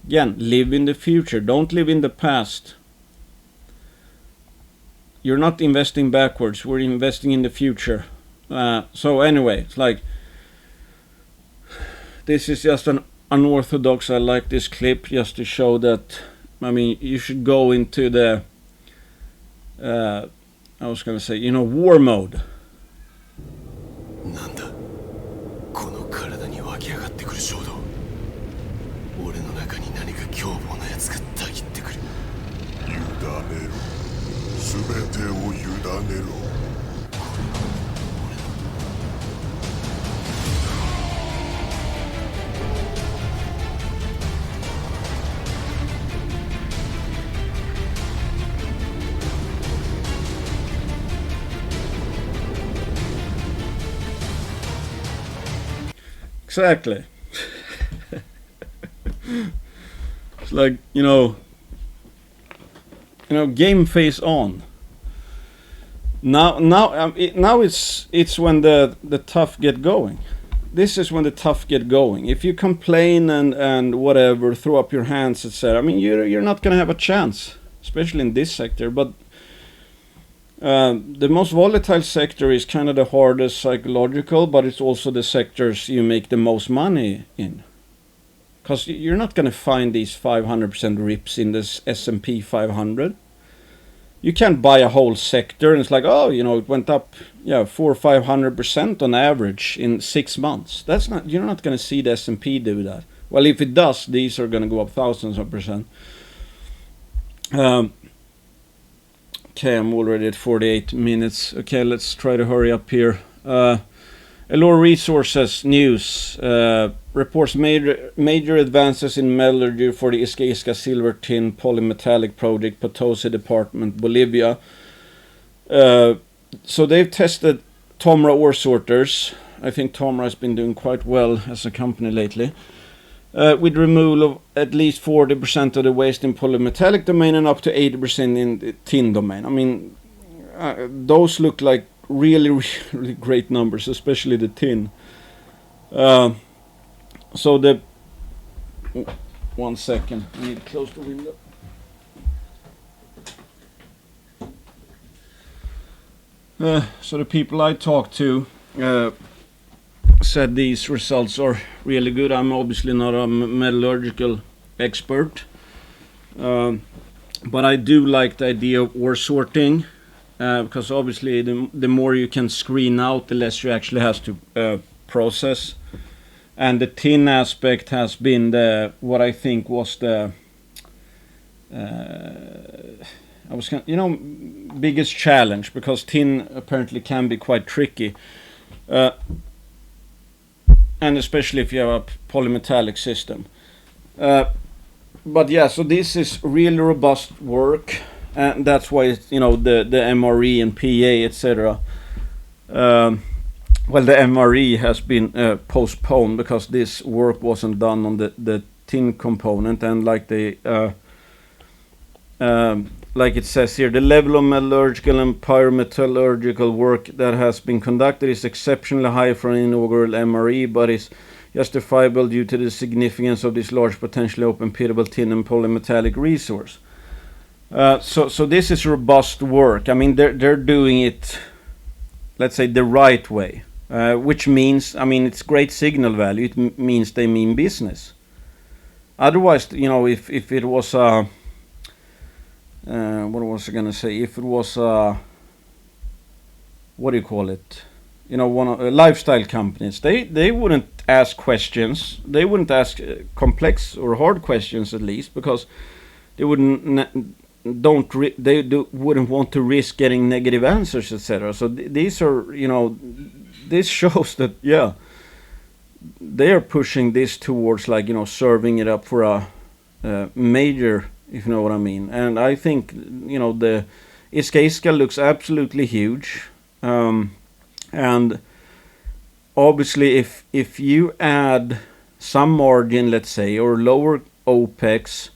Again, live in the future. Don't live in the past. You're not investing backwards. We're investing in the future. So anyway, it's like, this is just an unorthodox. I like this clip just to show that, you should go into the I was going to say, war mode. なんだこの体に湧き上がってくる衝動。俺の中に何か凶暴なやつがたぎってくる。委ねろ。すべてを委ねろ。 Exactly. It's like, game face on. Now it's when the tough get going. This is when the tough get going. If you complain and whatever, throw up your hands, etc. You're not gonna have a chance, especially in this sector. But the most volatile sector is kind of the hardest psychological, but it's also the sectors you make the most money in. Because you're not going to find these 500% rips in this S&P 500. You can't buy a whole sector and it's like, it went up 400 or 500% on average in 6 months. You're not going to see the S&P do that. Well, if it does, these are going to go up thousands of percent. Okay, I'm already at 48 minutes. Okay, let's try to hurry up here. Allure Resources news reports major advances in metallurgy for the Isca Isca silver tin polymetallic project, Potosi Department, Bolivia. So they've tested TOMRA ore sorters. I think TOMRA has been doing quite well as a company lately. With removal of at least 40% of the waste in polymetallic domain and up to 80% in the tin domain. Those look like really, really great numbers, especially the tin. So the 1 second, I need to close the window. So the people I talked to said these results are really good. I'm obviously not a metallurgical expert, but I do like the idea of ore sorting, because obviously the more you can screen out, the less you actually have to process. And the tin aspect has been what I think was the biggest challenge, because tin apparently can be quite tricky, and especially if you have a polymetallic system. But yeah, so this is really robust work, and that's why it's, the MRE and PA, etc. Well, the MRE has been postponed because this work wasn't done on the tin component, and like it says here, the level of metallurgical and pyrometallurgical work that has been conducted is exceptionally high for an inaugural MRE, but is justifiable due to the significance of this large potentially open pitable tin and polymetallic resource. So this is robust work. I mean, they're doing it, let's say, the right way, which means, it's great signal value. It means they mean business. Otherwise, if it was a what was I gonna say? If it was what do you call it? One of lifestyle companies, they wouldn't ask questions. They wouldn't ask complex or hard questions, at least, because they wouldn't want to risk getting negative answers, etc. So these are, this shows that they are pushing this towards, like, serving it up for a major, if you know what I mean. And I think, the Iska looks absolutely huge, and obviously if you add some margin, let's say, or lower OPEX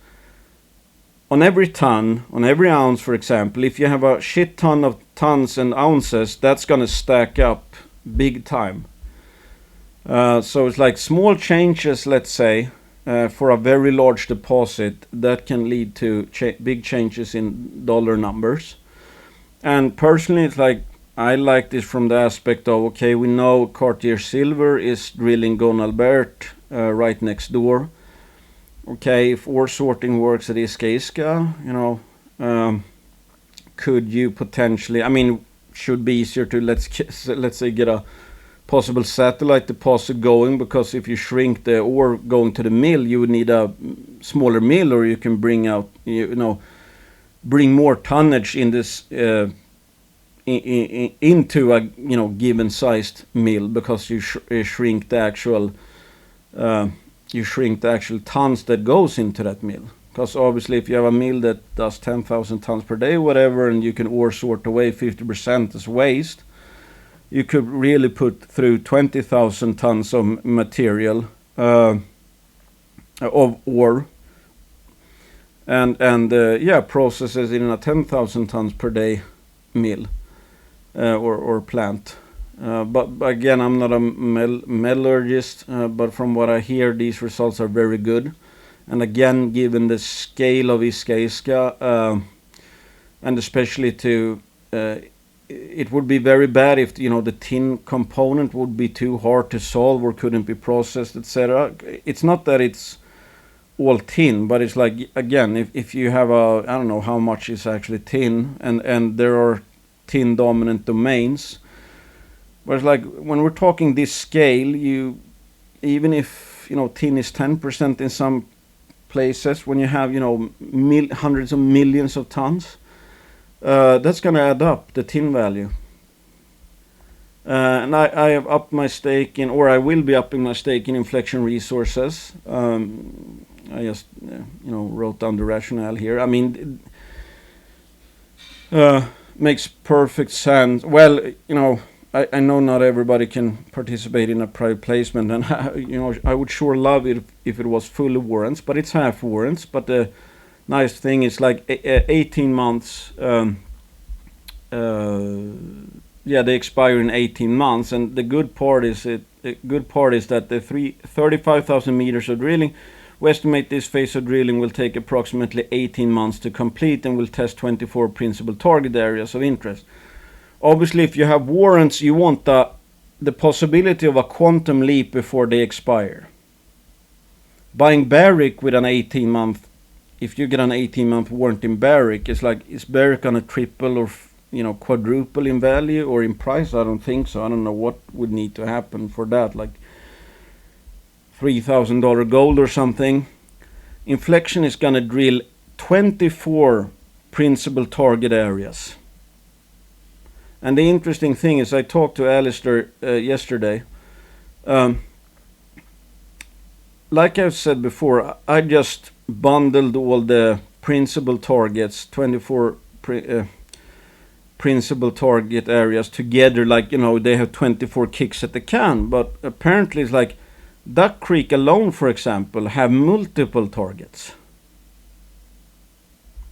on every ton, on every ounce, for example, if you have a shit ton of tons and ounces, that's gonna stack up big time. So it's like small changes, let's say, for a very large deposit, that can lead to big changes in dollar numbers. And personally, it's like, I like this from the aspect of, okay, we know Cartier Silver is drilling Gonalbert right next door. Okay, if ore sorting works at Iska, could you potentially, should be easier to, let's say, get a possible satellite deposit going, because if you shrink the ore going to the mill, you would need a smaller mill, or you can bring out, bring more tonnage in this into a given sized mill, because you shrink the actual tons that goes into that mill. Because obviously, if you have a mill that does 10,000 tons per day, whatever, and you can ore sort away 50% as waste, you could really put through 20,000 tons of material, of ore, and processes in a 10,000 tons per day mill, or plant. But again, I'm not a metallurgist, but from what I hear, these results are very good. And again, given the scale of Iska, and especially it would be very bad if the tin component would be too hard to solve or couldn't be processed, etc. It's not that it's all tin, but it's like, again, if you have I don't know how much is actually tin, and there are tin dominant domains. But it's like, when we're talking this scale, even if tin is 10% in some places, when you have hundreds of millions of tons, that's going to add up the tin value. And I have upped my stake in, or I will be upping my stake in, Inflection Resources. I just wrote down the rationale here. Makes perfect sense. Well, I know not everybody can participate in a private placement, and I would sure love it if it was full warrants, but it's half warrants. But the nice thing is, like, 18 months yeah, they expire in 18 months, and the good part is that the 35,000 meters of drilling, we estimate this phase of drilling will take approximately 18 months to complete and will test 24 principal target areas of interest. Obviously, if you have warrants, you want the possibility of a quantum leap before they expire. Buying Barrick with an 18-month, if you get an 18-month warrant in Barrick, it's like, is Barrick gonna triple or quadruple in value or in price? I don't think so. I don't know what would need to happen for that, like $3,000 gold or something. Inflection is gonna drill 24 principal target areas. And the interesting thing is, I talked to Alistair yesterday. Like I've said before, I just bundled all the principal targets, 24 principal target areas together, like, they have 24 kicks at the can. But apparently it's like Duck Creek alone, for example, have multiple targets.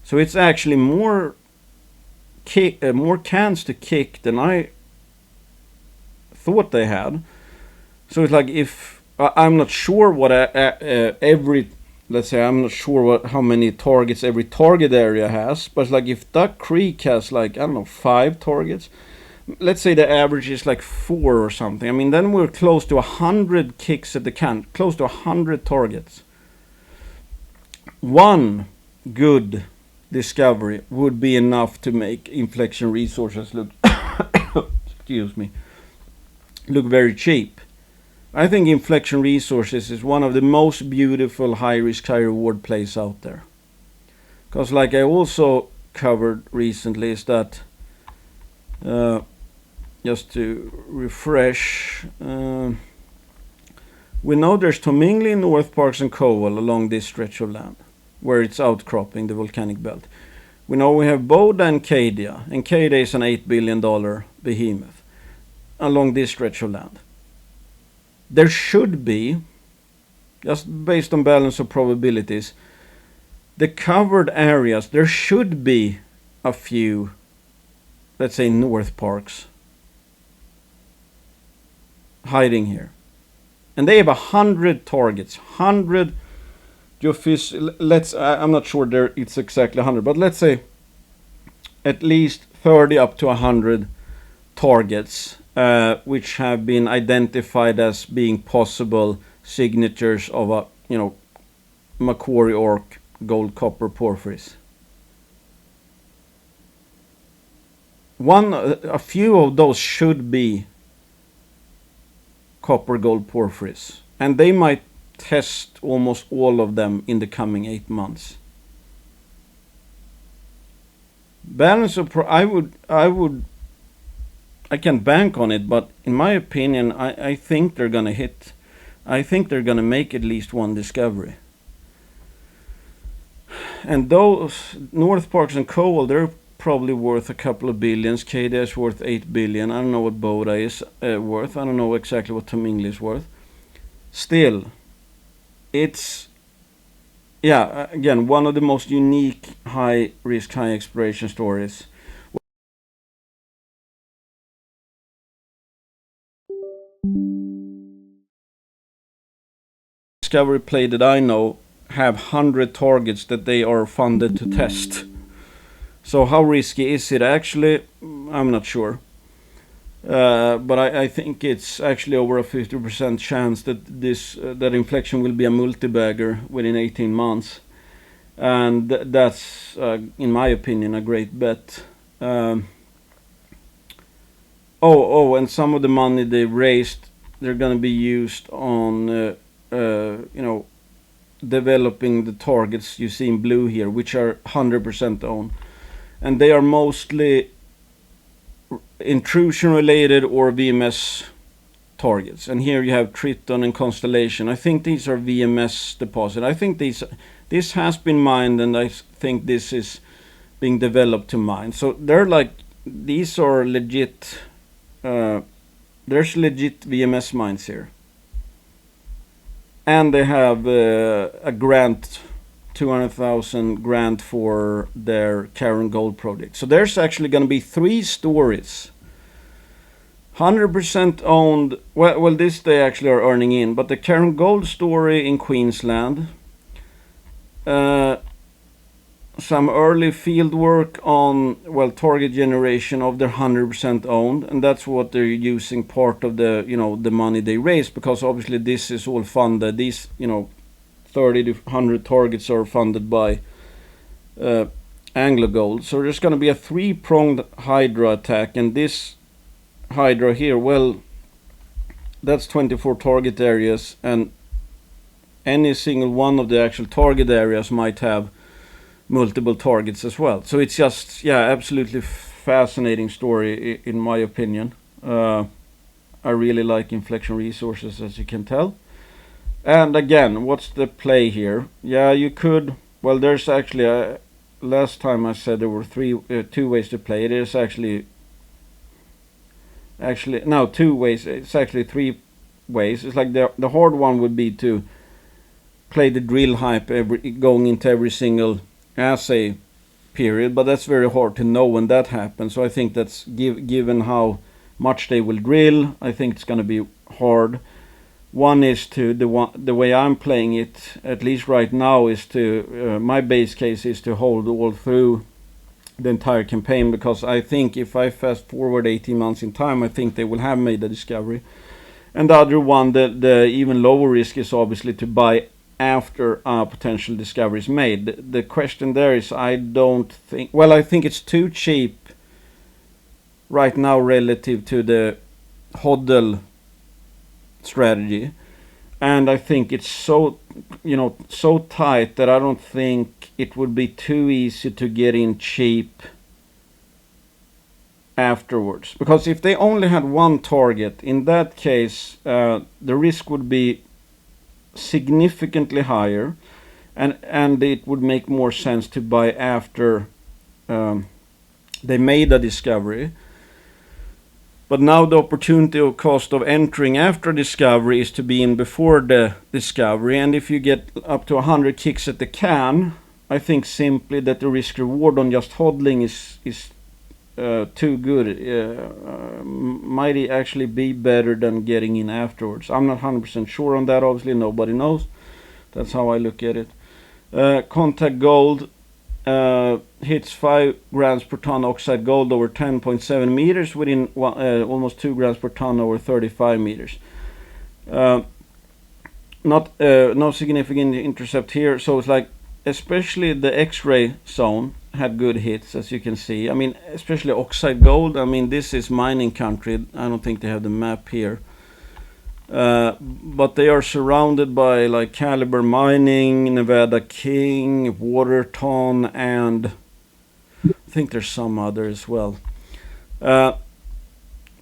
So it's actually more cans to kick than I thought they had. So it's like, if I'm not sure what I'm not sure how many targets every target area has, but it's like, if Duck Creek has, like, I don't know, 5 targets, let's say the average is like 4 or something. I mean, then we're close to 100 kicks at the can, close to 100 targets. One good discovery would be enough to make Inflection Resources look excuse me, look very cheap. I think Inflection Resources is one of the most beautiful high risk high reward plays out there, because like I also covered recently is that just to refresh, we know there's Tomingli, North Parks and Cowell along this stretch of land where it's outcropping the volcanic belt. We know we have Boda and Cadia, and Cadia is an $8 billion behemoth along this stretch of land. There should be, just based on balance of probabilities, the covered areas, there should be a few, let's say, North Parks hiding here. And they have 100 targets, 100 I'm not sure it's exactly 100, but let's say at least 30 up to 100 targets, which have been identified as being possible signatures of a, Macquarie Orc gold copper porphyries. A few of those should be copper gold porphyries, and they might test almost all of them in the coming 8 months. Balance of I can bank on it, but in my opinion, I think they're gonna hit. I think they're gonna make at least one discovery. And those North Parks and Cowell, they're probably worth a couple of billions. Cadia is worth 8 billion. I don't know what Boda is worth. I don't know exactly what Tomingli is worth. Still, it's, again, one of the most unique high risk, high exploration stories. Discovery play that I know have 100 targets that they are funded to test. So how risky is it actually? I'm not sure. But I think it's actually over a 50% chance that that Inflection will be a multi-bagger within 18 months. And that's, in my opinion, a great bet. And some of the money they raised, they're going to be used on, developing the targets you see in blue here, which are 100% owned. And they are mostly intrusion related or VMS targets. And here you have Triton and Constellation. I think these are VMS deposit. I think this has been mined, and I think this is being developed to mine. So these are legit. There's legit VMS mines here. And they have a grant, 200,000 grant for their Karen Gold project. So there's actually going to be 3 stories 100% owned. Well, this they actually are earning in, but the Cairn Gold story in Queensland. Some early field work on target generation of their 100% owned, and that's what they're using part of the the money they raise, because obviously this is all funded. These 30 to 100 targets are funded by AngloGold. So there's going to be a 3-pronged Hydra attack, and this Hydra here, that's 24 target areas, and any single one of the actual target areas might have multiple targets as well. So it's just, absolutely fascinating story in my opinion. I really like Inflection Resources, as you can tell. And again, what's the play here? You could, there's actually last time I said there were two ways to play. It is actually now 2 ways. It's actually 3 ways. It's like the hard one would be to play the drill hype going into every single assay period, but that's very hard to know when that happens. So I think that's given how much they will drill, I think it's going to be hard. One is the way I'm playing it, at least right now, is to my base case is to hold all through the entire campaign, because I think if I fast forward 18 months in time, I think they will have made the discovery. And the other one, the even lower risk, is obviously to buy after a potential discovery is made. The question there is, I think it's too cheap right now relative to the HODL strategy, and I think it's so tight that I don't think it would be too easy to get in cheap afterwards. Because if they only had one target, in that case the risk would be significantly higher, and it would make more sense to buy after they made a discovery. But now the opportunity or cost of entering after discovery is to be in before the discovery, and if you get up to 100 kicks at the can, I think simply that the risk reward on just hodling is too good. Might actually be better than getting in afterwards. I'm not 100% sure on that, obviously nobody knows. That's how I look at it. Contact Gold hits 5 grams per ton oxide gold over 10.7 meters within almost 2 grams per ton over 35 meters. No significant intercept here, so it's like, especially the X-ray zone had good hits, as you can see. I mean, especially oxide gold. I mean, this is mining country. I don't think they have the map here. But they are surrounded by like Caliber Mining, Nevada King, Waterton, and I think there's some other as well.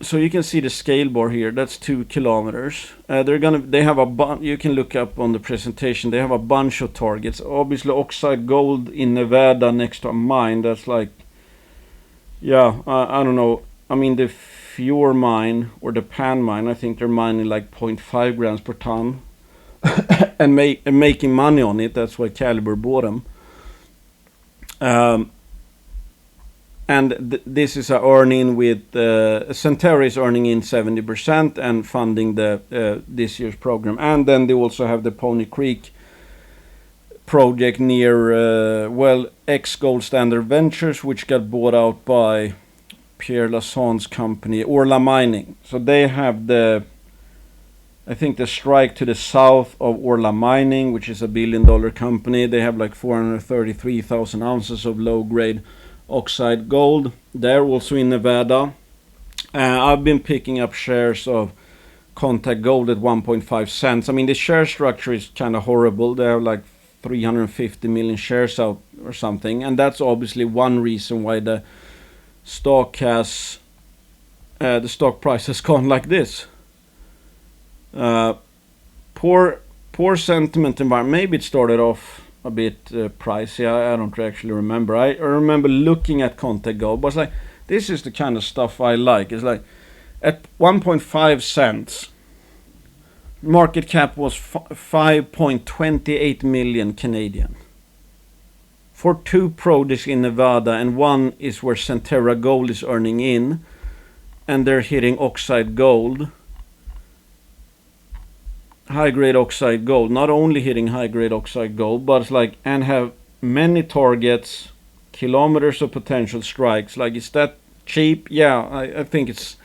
So you can see the scale bar here. That's 2 kilometers. They have a you can look up on the presentation. They have a bunch of targets. Obviously, oxide gold in Nevada next to a mine. That's like, I don't know. I mean, the Fior mine or the Pan mine, I think they're mining like 0.5 grams per ton and making money on it. That's why Caliber bought them. And this is a earning with Centerra is earning in 70% and funding the this year's program. And then they also have the Pony Creek project near ex Gold Standard Ventures, which got bought out by Pierre Lassonde's company, Orla Mining. So they have I think the strike to the south of Orla Mining, which is a $1 billion company. They have like 433,000 ounces of low-grade oxide gold. They're also in Nevada. I've been picking up shares of Contact Gold at 1.5 cents. I mean, the share structure is kind of horrible. They have like 350 million shares out or something, and that's obviously one reason why the stock price has gone like this. Poor sentiment environment. Maybe it started off a bit pricey. I don't actually remember. I remember looking at Contact Gold, but it's like, this is the kind of stuff I like. It's like at 1.5 cents, market cap was 5.28 million Canadian. For 2 projects in Nevada, and one is where Centerra Gold is earning in, and they're hitting oxide gold, high-grade oxide gold, not only hitting high-grade oxide gold, but it's like, and have many targets, kilometers of potential strikes. Like, is that cheap? Yeah, I think it's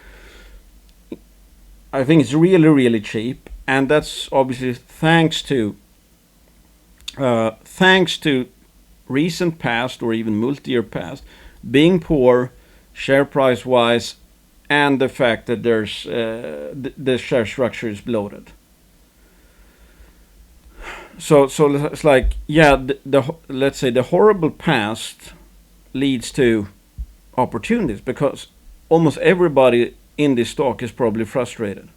really, really cheap, and that's obviously thanks to recent past or even multi-year past being poor share price wise, and the fact that there's the share structure is bloated. So it's like, yeah, the let's say the horrible past leads to opportunities, because almost everybody in this stock is probably frustrated.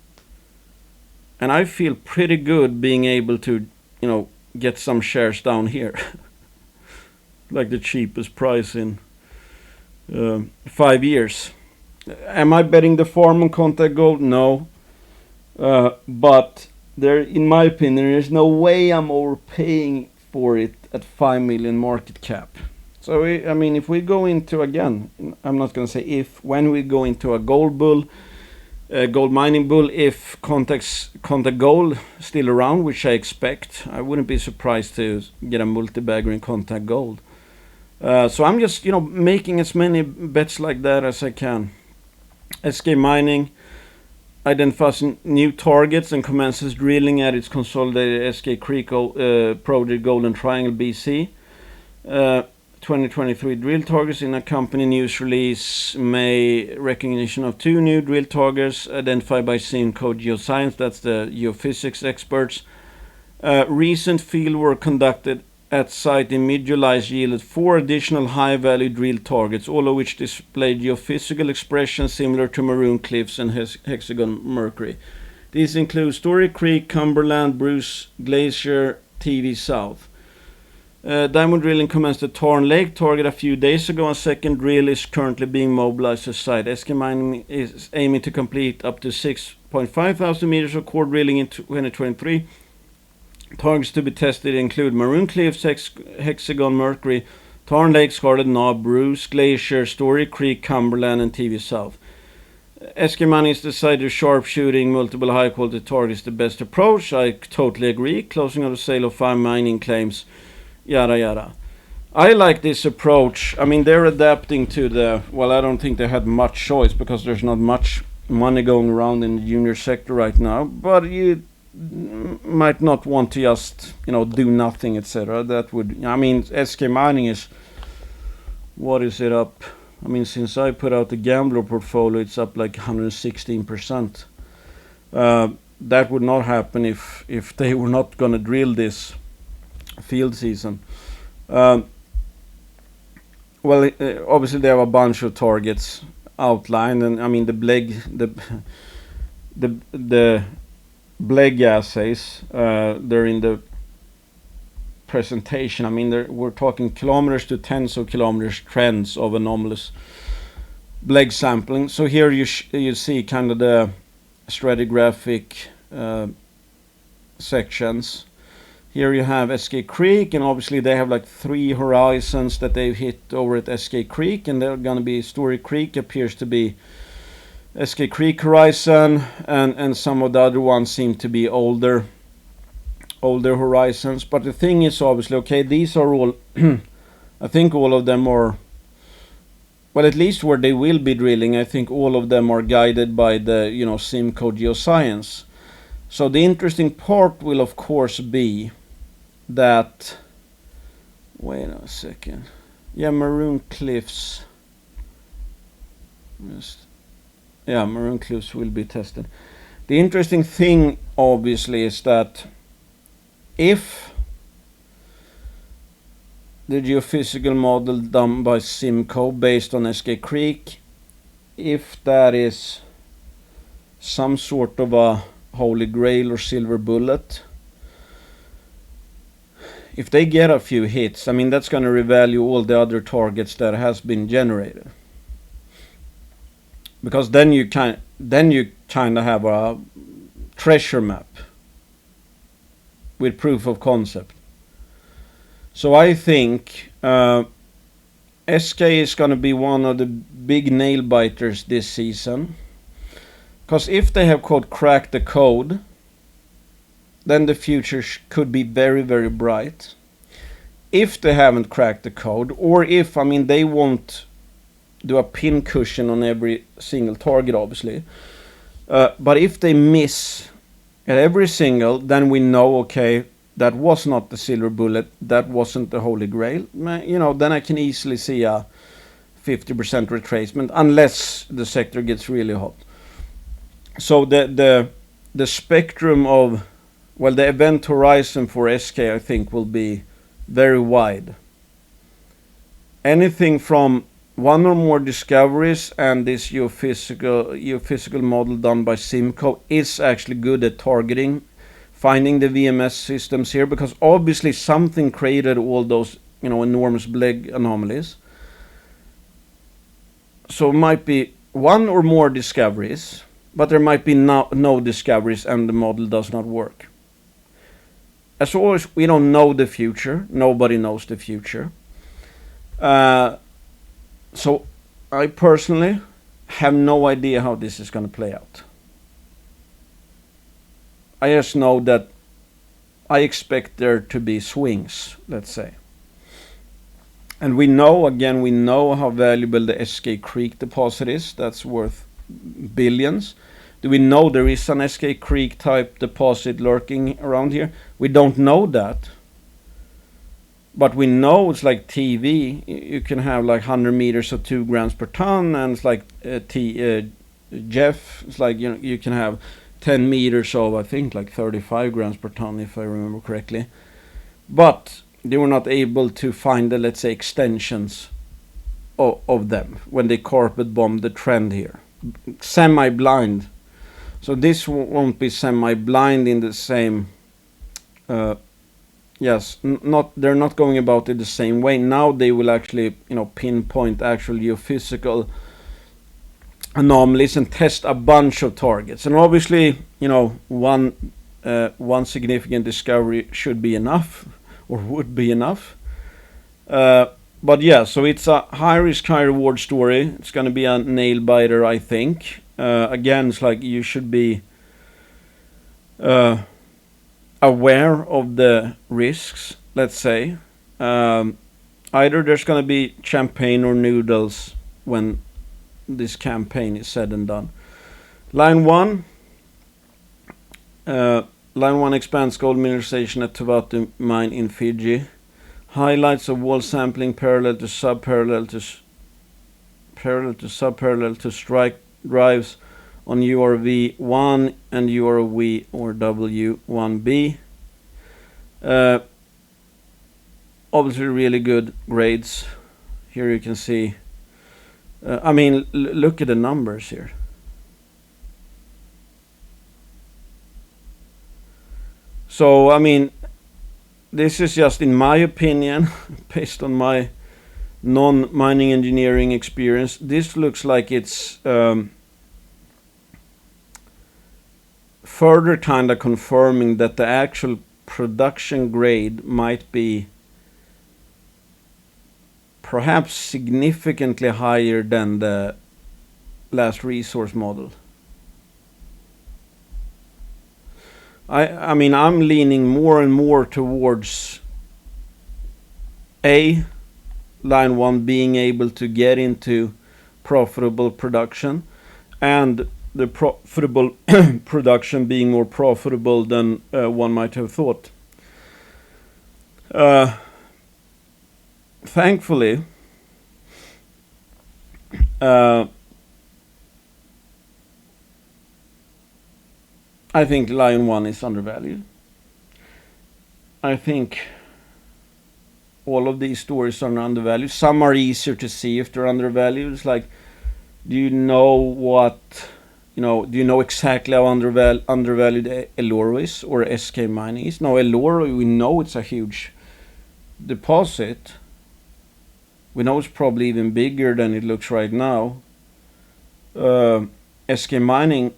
And I feel pretty good being able to, get some shares down here. Like the cheapest price in 5 years. Am I betting the farm on Contact Gold? No. But there, in my opinion, there is no way I'm overpaying for it at 5 million market cap. So, if we go into, again, I'm not going to say if, when we go into a gold bull, gold mining bull, if Contact Gold still around, which I expect, I wouldn't be surprised to get a multi-bagger in Contact Gold. So I'm just, making as many bets like that as I can. SK Mining identifies new targets and commences drilling at its consolidated SK Creek project Golden Triangle BC. 2023 drill targets in a company news release. May recognition of 2 new drill targets identified by Simco Geoscience, that's the geophysics experts. Recent field work conducted at site in mid-July yielded 4 additional high-value drill targets, all of which display geophysical expressions similar to Maroon Cliffs and Hexagon Mercury. These include Story Creek, Cumberland, Bruce Glacier, TV South. Diamond drilling commenced at Tarn Lake target a few days ago, and second drill is currently being mobilized to site. SK Mining is aiming to complete up to 6.5 thousand meters of core drilling in 2023. Targets to be tested include Maroon Cliffs, Hexagon Mercury, Tarn Lake, Scarlet Knob, Bruce Glacier, Story Creek, Cumberland, and TV South. SK Mining has decided sharpshooting multiple high-quality targets the best approach. I totally agree. Closing of the sale of 5 mining claims, yada yada. I like this approach. They're adapting to I don't think they had much choice, because there's not much money going around in the junior sector right now, but you might not want to just, do nothing, etc. That would, SK Mining is, what is it up? Since I put out the gambler portfolio, it's up like 116%. That would not happen if they were not going to drill this field season. Obviously they have a bunch of targets outlined, and the Bleg assays, they're in the presentation. We're talking kilometers to tens of kilometers trends of anomalous Bleg sampling. So here you see kind of the stratigraphic sections. Here you have SK Creek, and obviously they have like 3 horizons that they've hit over at SK Creek, and they're going to be Story Creek appears to be SK Creek horizon, and some of the other ones seem to be older horizons. But the thing is, obviously, okay, these are all I think all of them are, well, at least where they will be drilling, I think all of them are guided by the Simco Geoscience. So the interesting part will of course be that, wait a second, Maroon Cliffs, Maroon Cliffs will be tested. The interesting thing obviously is that if the geophysical model done by Simco based on SK Creek, if that is some sort of a holy grail or silver bullet, if they get a few hits, that's going to revalue all the other targets that has been generated, because then you kind of have a treasure map with proof of concept. So I think SK is going to be one of the big nail biters this season. Because if they have, quote, cracked the code, then the future could be very, very bright. If they haven't cracked the code, or if, I mean, they won't do a pin cushion on every single target, obviously. But if they miss at every single, then we know, okay, that was not the silver bullet, that wasn't the holy grail. You know, then I can easily see a 50% retracement, unless the sector gets really hot. So the spectrum of, well, the event horizon for SK, I think, will be very wide. Anything from one or more discoveries, and this geophysical model done by Simco is actually good at targeting, finding the VMS systems here, because obviously something created all those, you know, enormous Blake anomalies. So it might be one or more discoveries, but there might be no discoveries and the model does not work. As always, we don't know the future. Nobody knows the future. So I personally have no idea how this is going to play out. I just know that I expect there to be swings, let's say. And we know, again, we know how valuable the SK Creek deposit is. That's worth billions. Do we know there is an SK Creek type deposit lurking around here? We don't know that. But we know it's like TV. You can have like 100 meters of 2 grams per ton, and it's like Jeff. It's like, you know, you can have 10 meters of, I think, like 35 grams per ton, if I remember correctly. But they were not able to find the, let's say, extensions of them when they carpet bombed the trend here. Semi-blind. So this won't be semi-blind in the same. Yes, they're not going about it the same way. Now they will actually, you know, pinpoint actual geophysical anomalies and test a bunch of targets. And obviously, you know, one significant discovery should be enough, or would be enough. But yeah, so it's a high risk, high reward story. It's going to be a nail biter, I think. Again, it's like you should be aware of the risks, let's say. Either there's going to be champagne or noodles when this campaign is said and done. Line 1. Line 1 expands gold mineralization at Tuvatu mine in Fiji. Highlights of wall sampling parallel to subparallel to strike drives on URV1 and URV or W1B. Obviously really good grades. Here you can see, I mean, look at the numbers here. So, I mean, this is just in my opinion, based on my non-mining engineering experience. This looks like it's further kind of confirming that the actual production grade might be perhaps significantly higher than the last resource model. I mean, I'm leaning more and more towards line 1 being able to get into profitable production, and the profitable production being more profitable than one might have thought. Thankfully, I think Line 1 is undervalued. I think all of these stories are undervalued. Some are easier to see if they're undervalued. It's like, do you know exactly how undervalued Eloro is or SK Mining is? No, Eloro, we know it's a huge deposit. We know it's probably even bigger than it looks right now. SK Mining,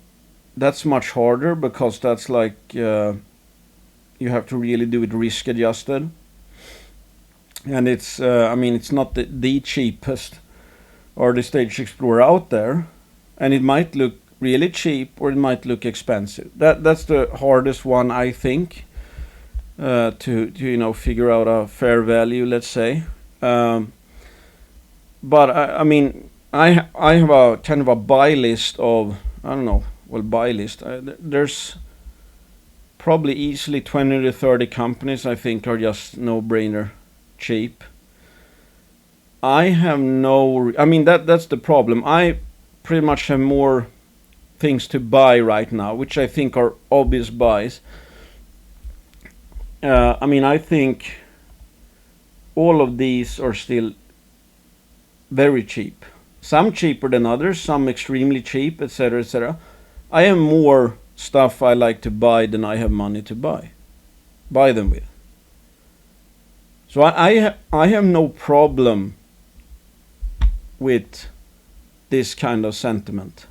that's much harder, because that's like you have to really do it risk adjusted, and it's I mean, it's not the cheapest early stage explorer out there, and it might look really cheap or it might look expensive. That's the hardest one, I think, to figure out a fair value, let's say. But I mean, I have a kind of a buy list of, I don't know, well, buy list. There's probably easily 20 to 30 companies I think are just no-brainer cheap. I mean, that's the problem. I pretty much have more things to buy right now, which I think are obvious buys. I mean, I think all of these are still very cheap. Some cheaper than others, some extremely cheap, etc., etc. I have more stuff I like to buy than I have money to buy them with. So I have no problem with this kind of sentiment,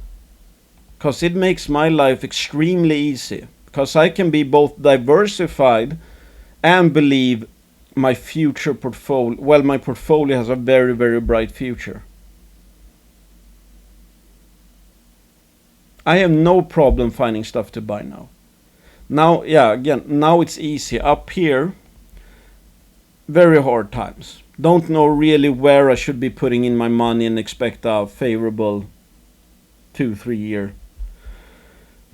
because it makes my life extremely easy, because I can be both diversified and believe my future portfolio, well, my portfolio has a very, very bright future. I have no problem finding stuff to buy now. Now, yeah, again, now it's easy. Up here, very hard times. Don't know really where I should be putting in my money and expect a favorable 2-3 year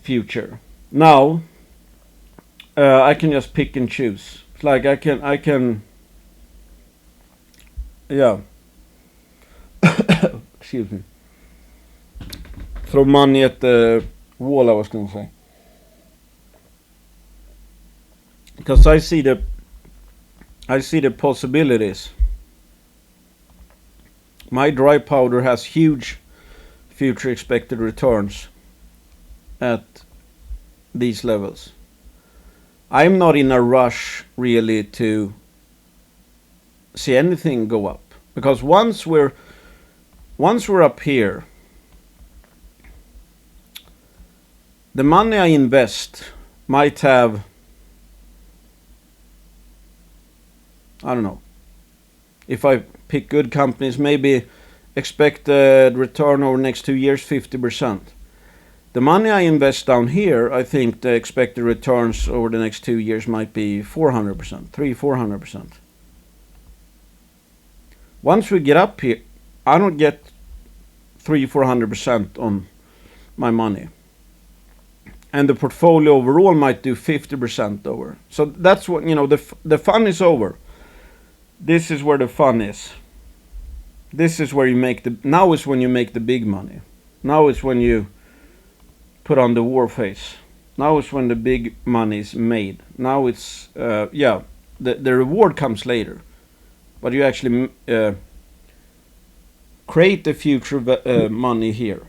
future. Now, I can just pick and choose. It's like I can, yeah. Excuse me. Throw money at the wall, I was going to say. Because I see the possibilities. My dry powder has huge future expected returns at these levels. I'm not in a rush really to see anything go up, because once we're up here, the money I invest might have, I don't know, if I pick good companies, maybe expected return over the next 2 years 50%. The money I invest down here, I think the expected returns over the next 2 years might be 400%, 300-400%. Once we get up here, I don't get 300-400% on my money, and the portfolio overall might do 50% over. So that's what, the fun is over. This is where the fun is. This is where now is when you make the big money. Now is when you put on the war face. Now is when the big money is made. Now it's, the reward comes later. But you actually create the future money here.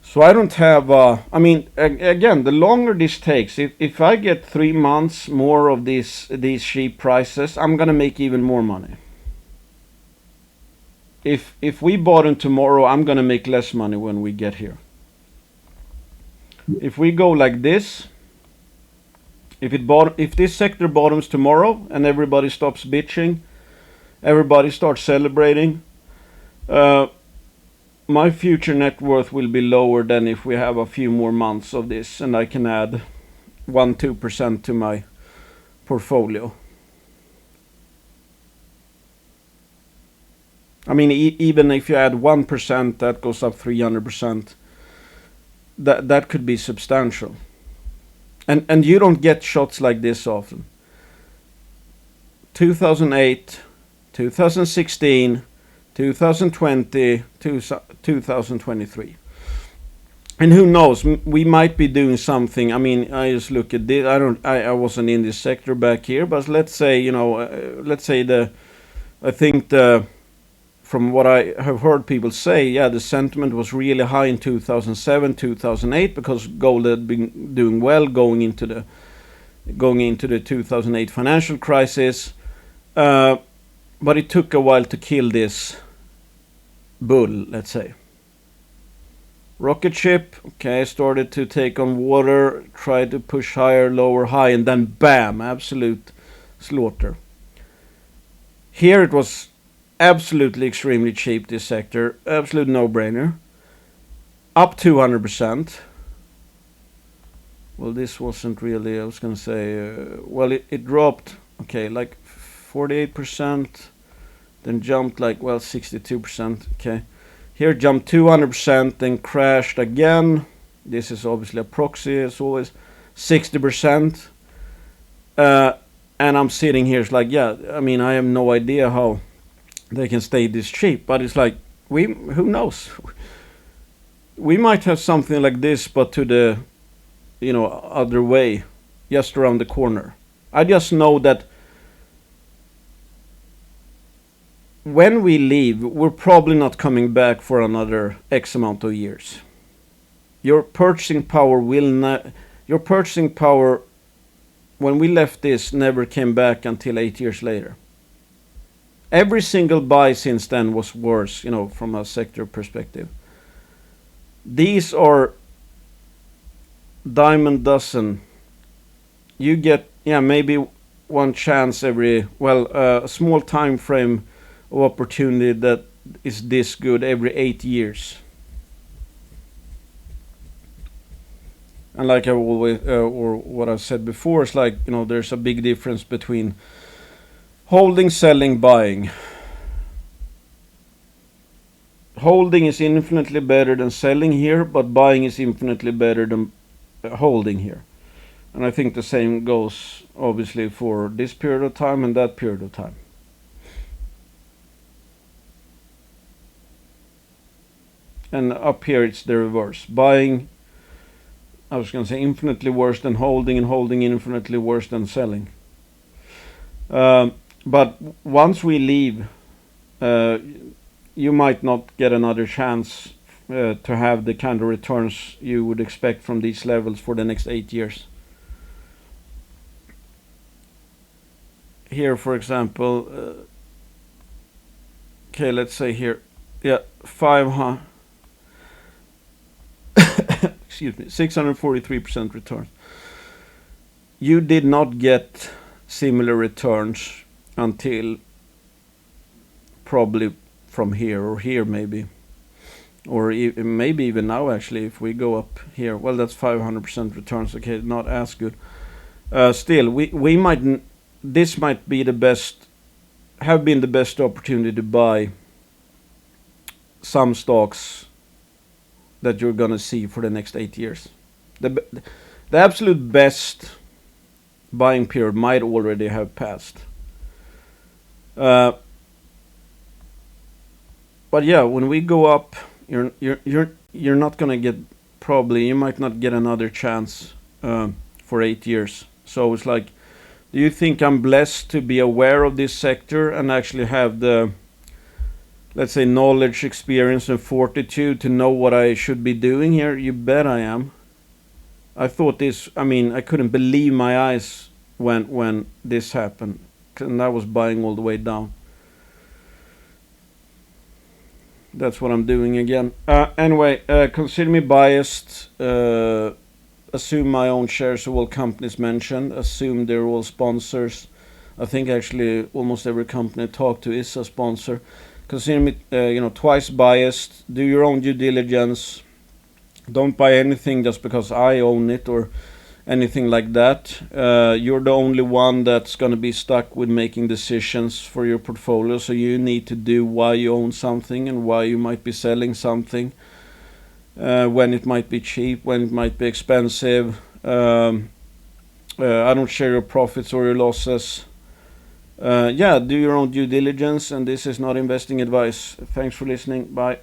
So I don't have, again, the longer this takes, if I get 3 months more of these cheap prices, I'm going to make even more money. If we bought them tomorrow, I'm going to make less money when we get here. If we go like this, if this sector bottoms tomorrow and everybody stops bitching, everybody starts celebrating, my future net worth will be lower than if we have a few more months of this and I can add 1-2% to my portfolio. I mean, even if you add 1%, that goes up 300%. That could be substantial. And you don't get shots like this often. 2008, 2016, 2020, 2023. And who knows, we might be doing something. I mean, I just look at this. I wasn't in this sector back here, but let's say, from what I have heard people say, the sentiment was really high in 2007, 2008, because gold had been doing well going into the 2008 financial crisis. But it took a while to kill this bull, let's say. Rocket ship, started to take on water, tried to push higher, lower, high, and then bam, absolute slaughter. Here it was absolutely extremely cheap, this sector, absolute no-brainer. up 200%. Well, this wasn't really, I was going to say, well, it dropped, okay, like 48%, then jumped like, well, 62%, okay. Here jumped 200%, then crashed again. This is obviously a proxy, as always, 60%. And I'm sitting here, it's like, yeah, I mean, I have no idea how they can stay this cheap, but it's like, who knows? We might have something like this, but to the, other way, just around the corner. I just know that when we leave, we're probably not coming back for another X amount of years. Your purchasing power when we left this never came back until 8 years later. Every single buy since then was worse, from a sector perspective. These are dime a dozen. You get, maybe one chance every, a small time frame of opportunity that is this good every 8 years. And like I always, or what I've said before, is like, there's a big difference between holding, selling, buying. Holding is infinitely better than selling here, but buying is infinitely better than holding here. And I think the same goes obviously for this period of time and that period of time. And up here it's the reverse. Buying, I was going to say, infinitely worse than holding, and holding infinitely worse than selling. But once we leave, you might not get another chance to have the kind of returns you would expect from these levels for the next 8 years. Here, for example, okay, let's say here, 500. Excuse me, 643% returns. You did not get similar returns until probably from here or here maybe, or maybe even now actually. If we go up here, well, that's 500% returns. Okay, not as good. Still, we might. This might be the best. Have been the best opportunity to buy some stocks that you're gonna see for the next 8 years. The absolute best buying period might already have passed. But yeah, when we go up, you're not gonna get, probably you might not get another chance for 8 years. So it's like, do you think I'm blessed to be aware of this sector and actually have the, let's say, knowledge, experience, and fortitude to know what I should be doing here? You bet I am. I thought this, I couldn't believe my eyes when this happened, and I was buying all the way down. That's what I'm doing again. Anyway, consider me biased. Assume my own shares of all companies mentioned. Assume they're all sponsors. I think actually almost every company I talk to is a sponsor. Consider me, twice biased. Do your own due diligence. Don't buy anything just because I own it or anything like that. You're the only one that's going to be stuck with making decisions for your portfolio. So you need to do why you own something and why you might be selling something. When it might be cheap, when it might be expensive. I don't share your profits or your losses. Do your own due diligence, and this is not investing advice. Thanks for listening. Bye.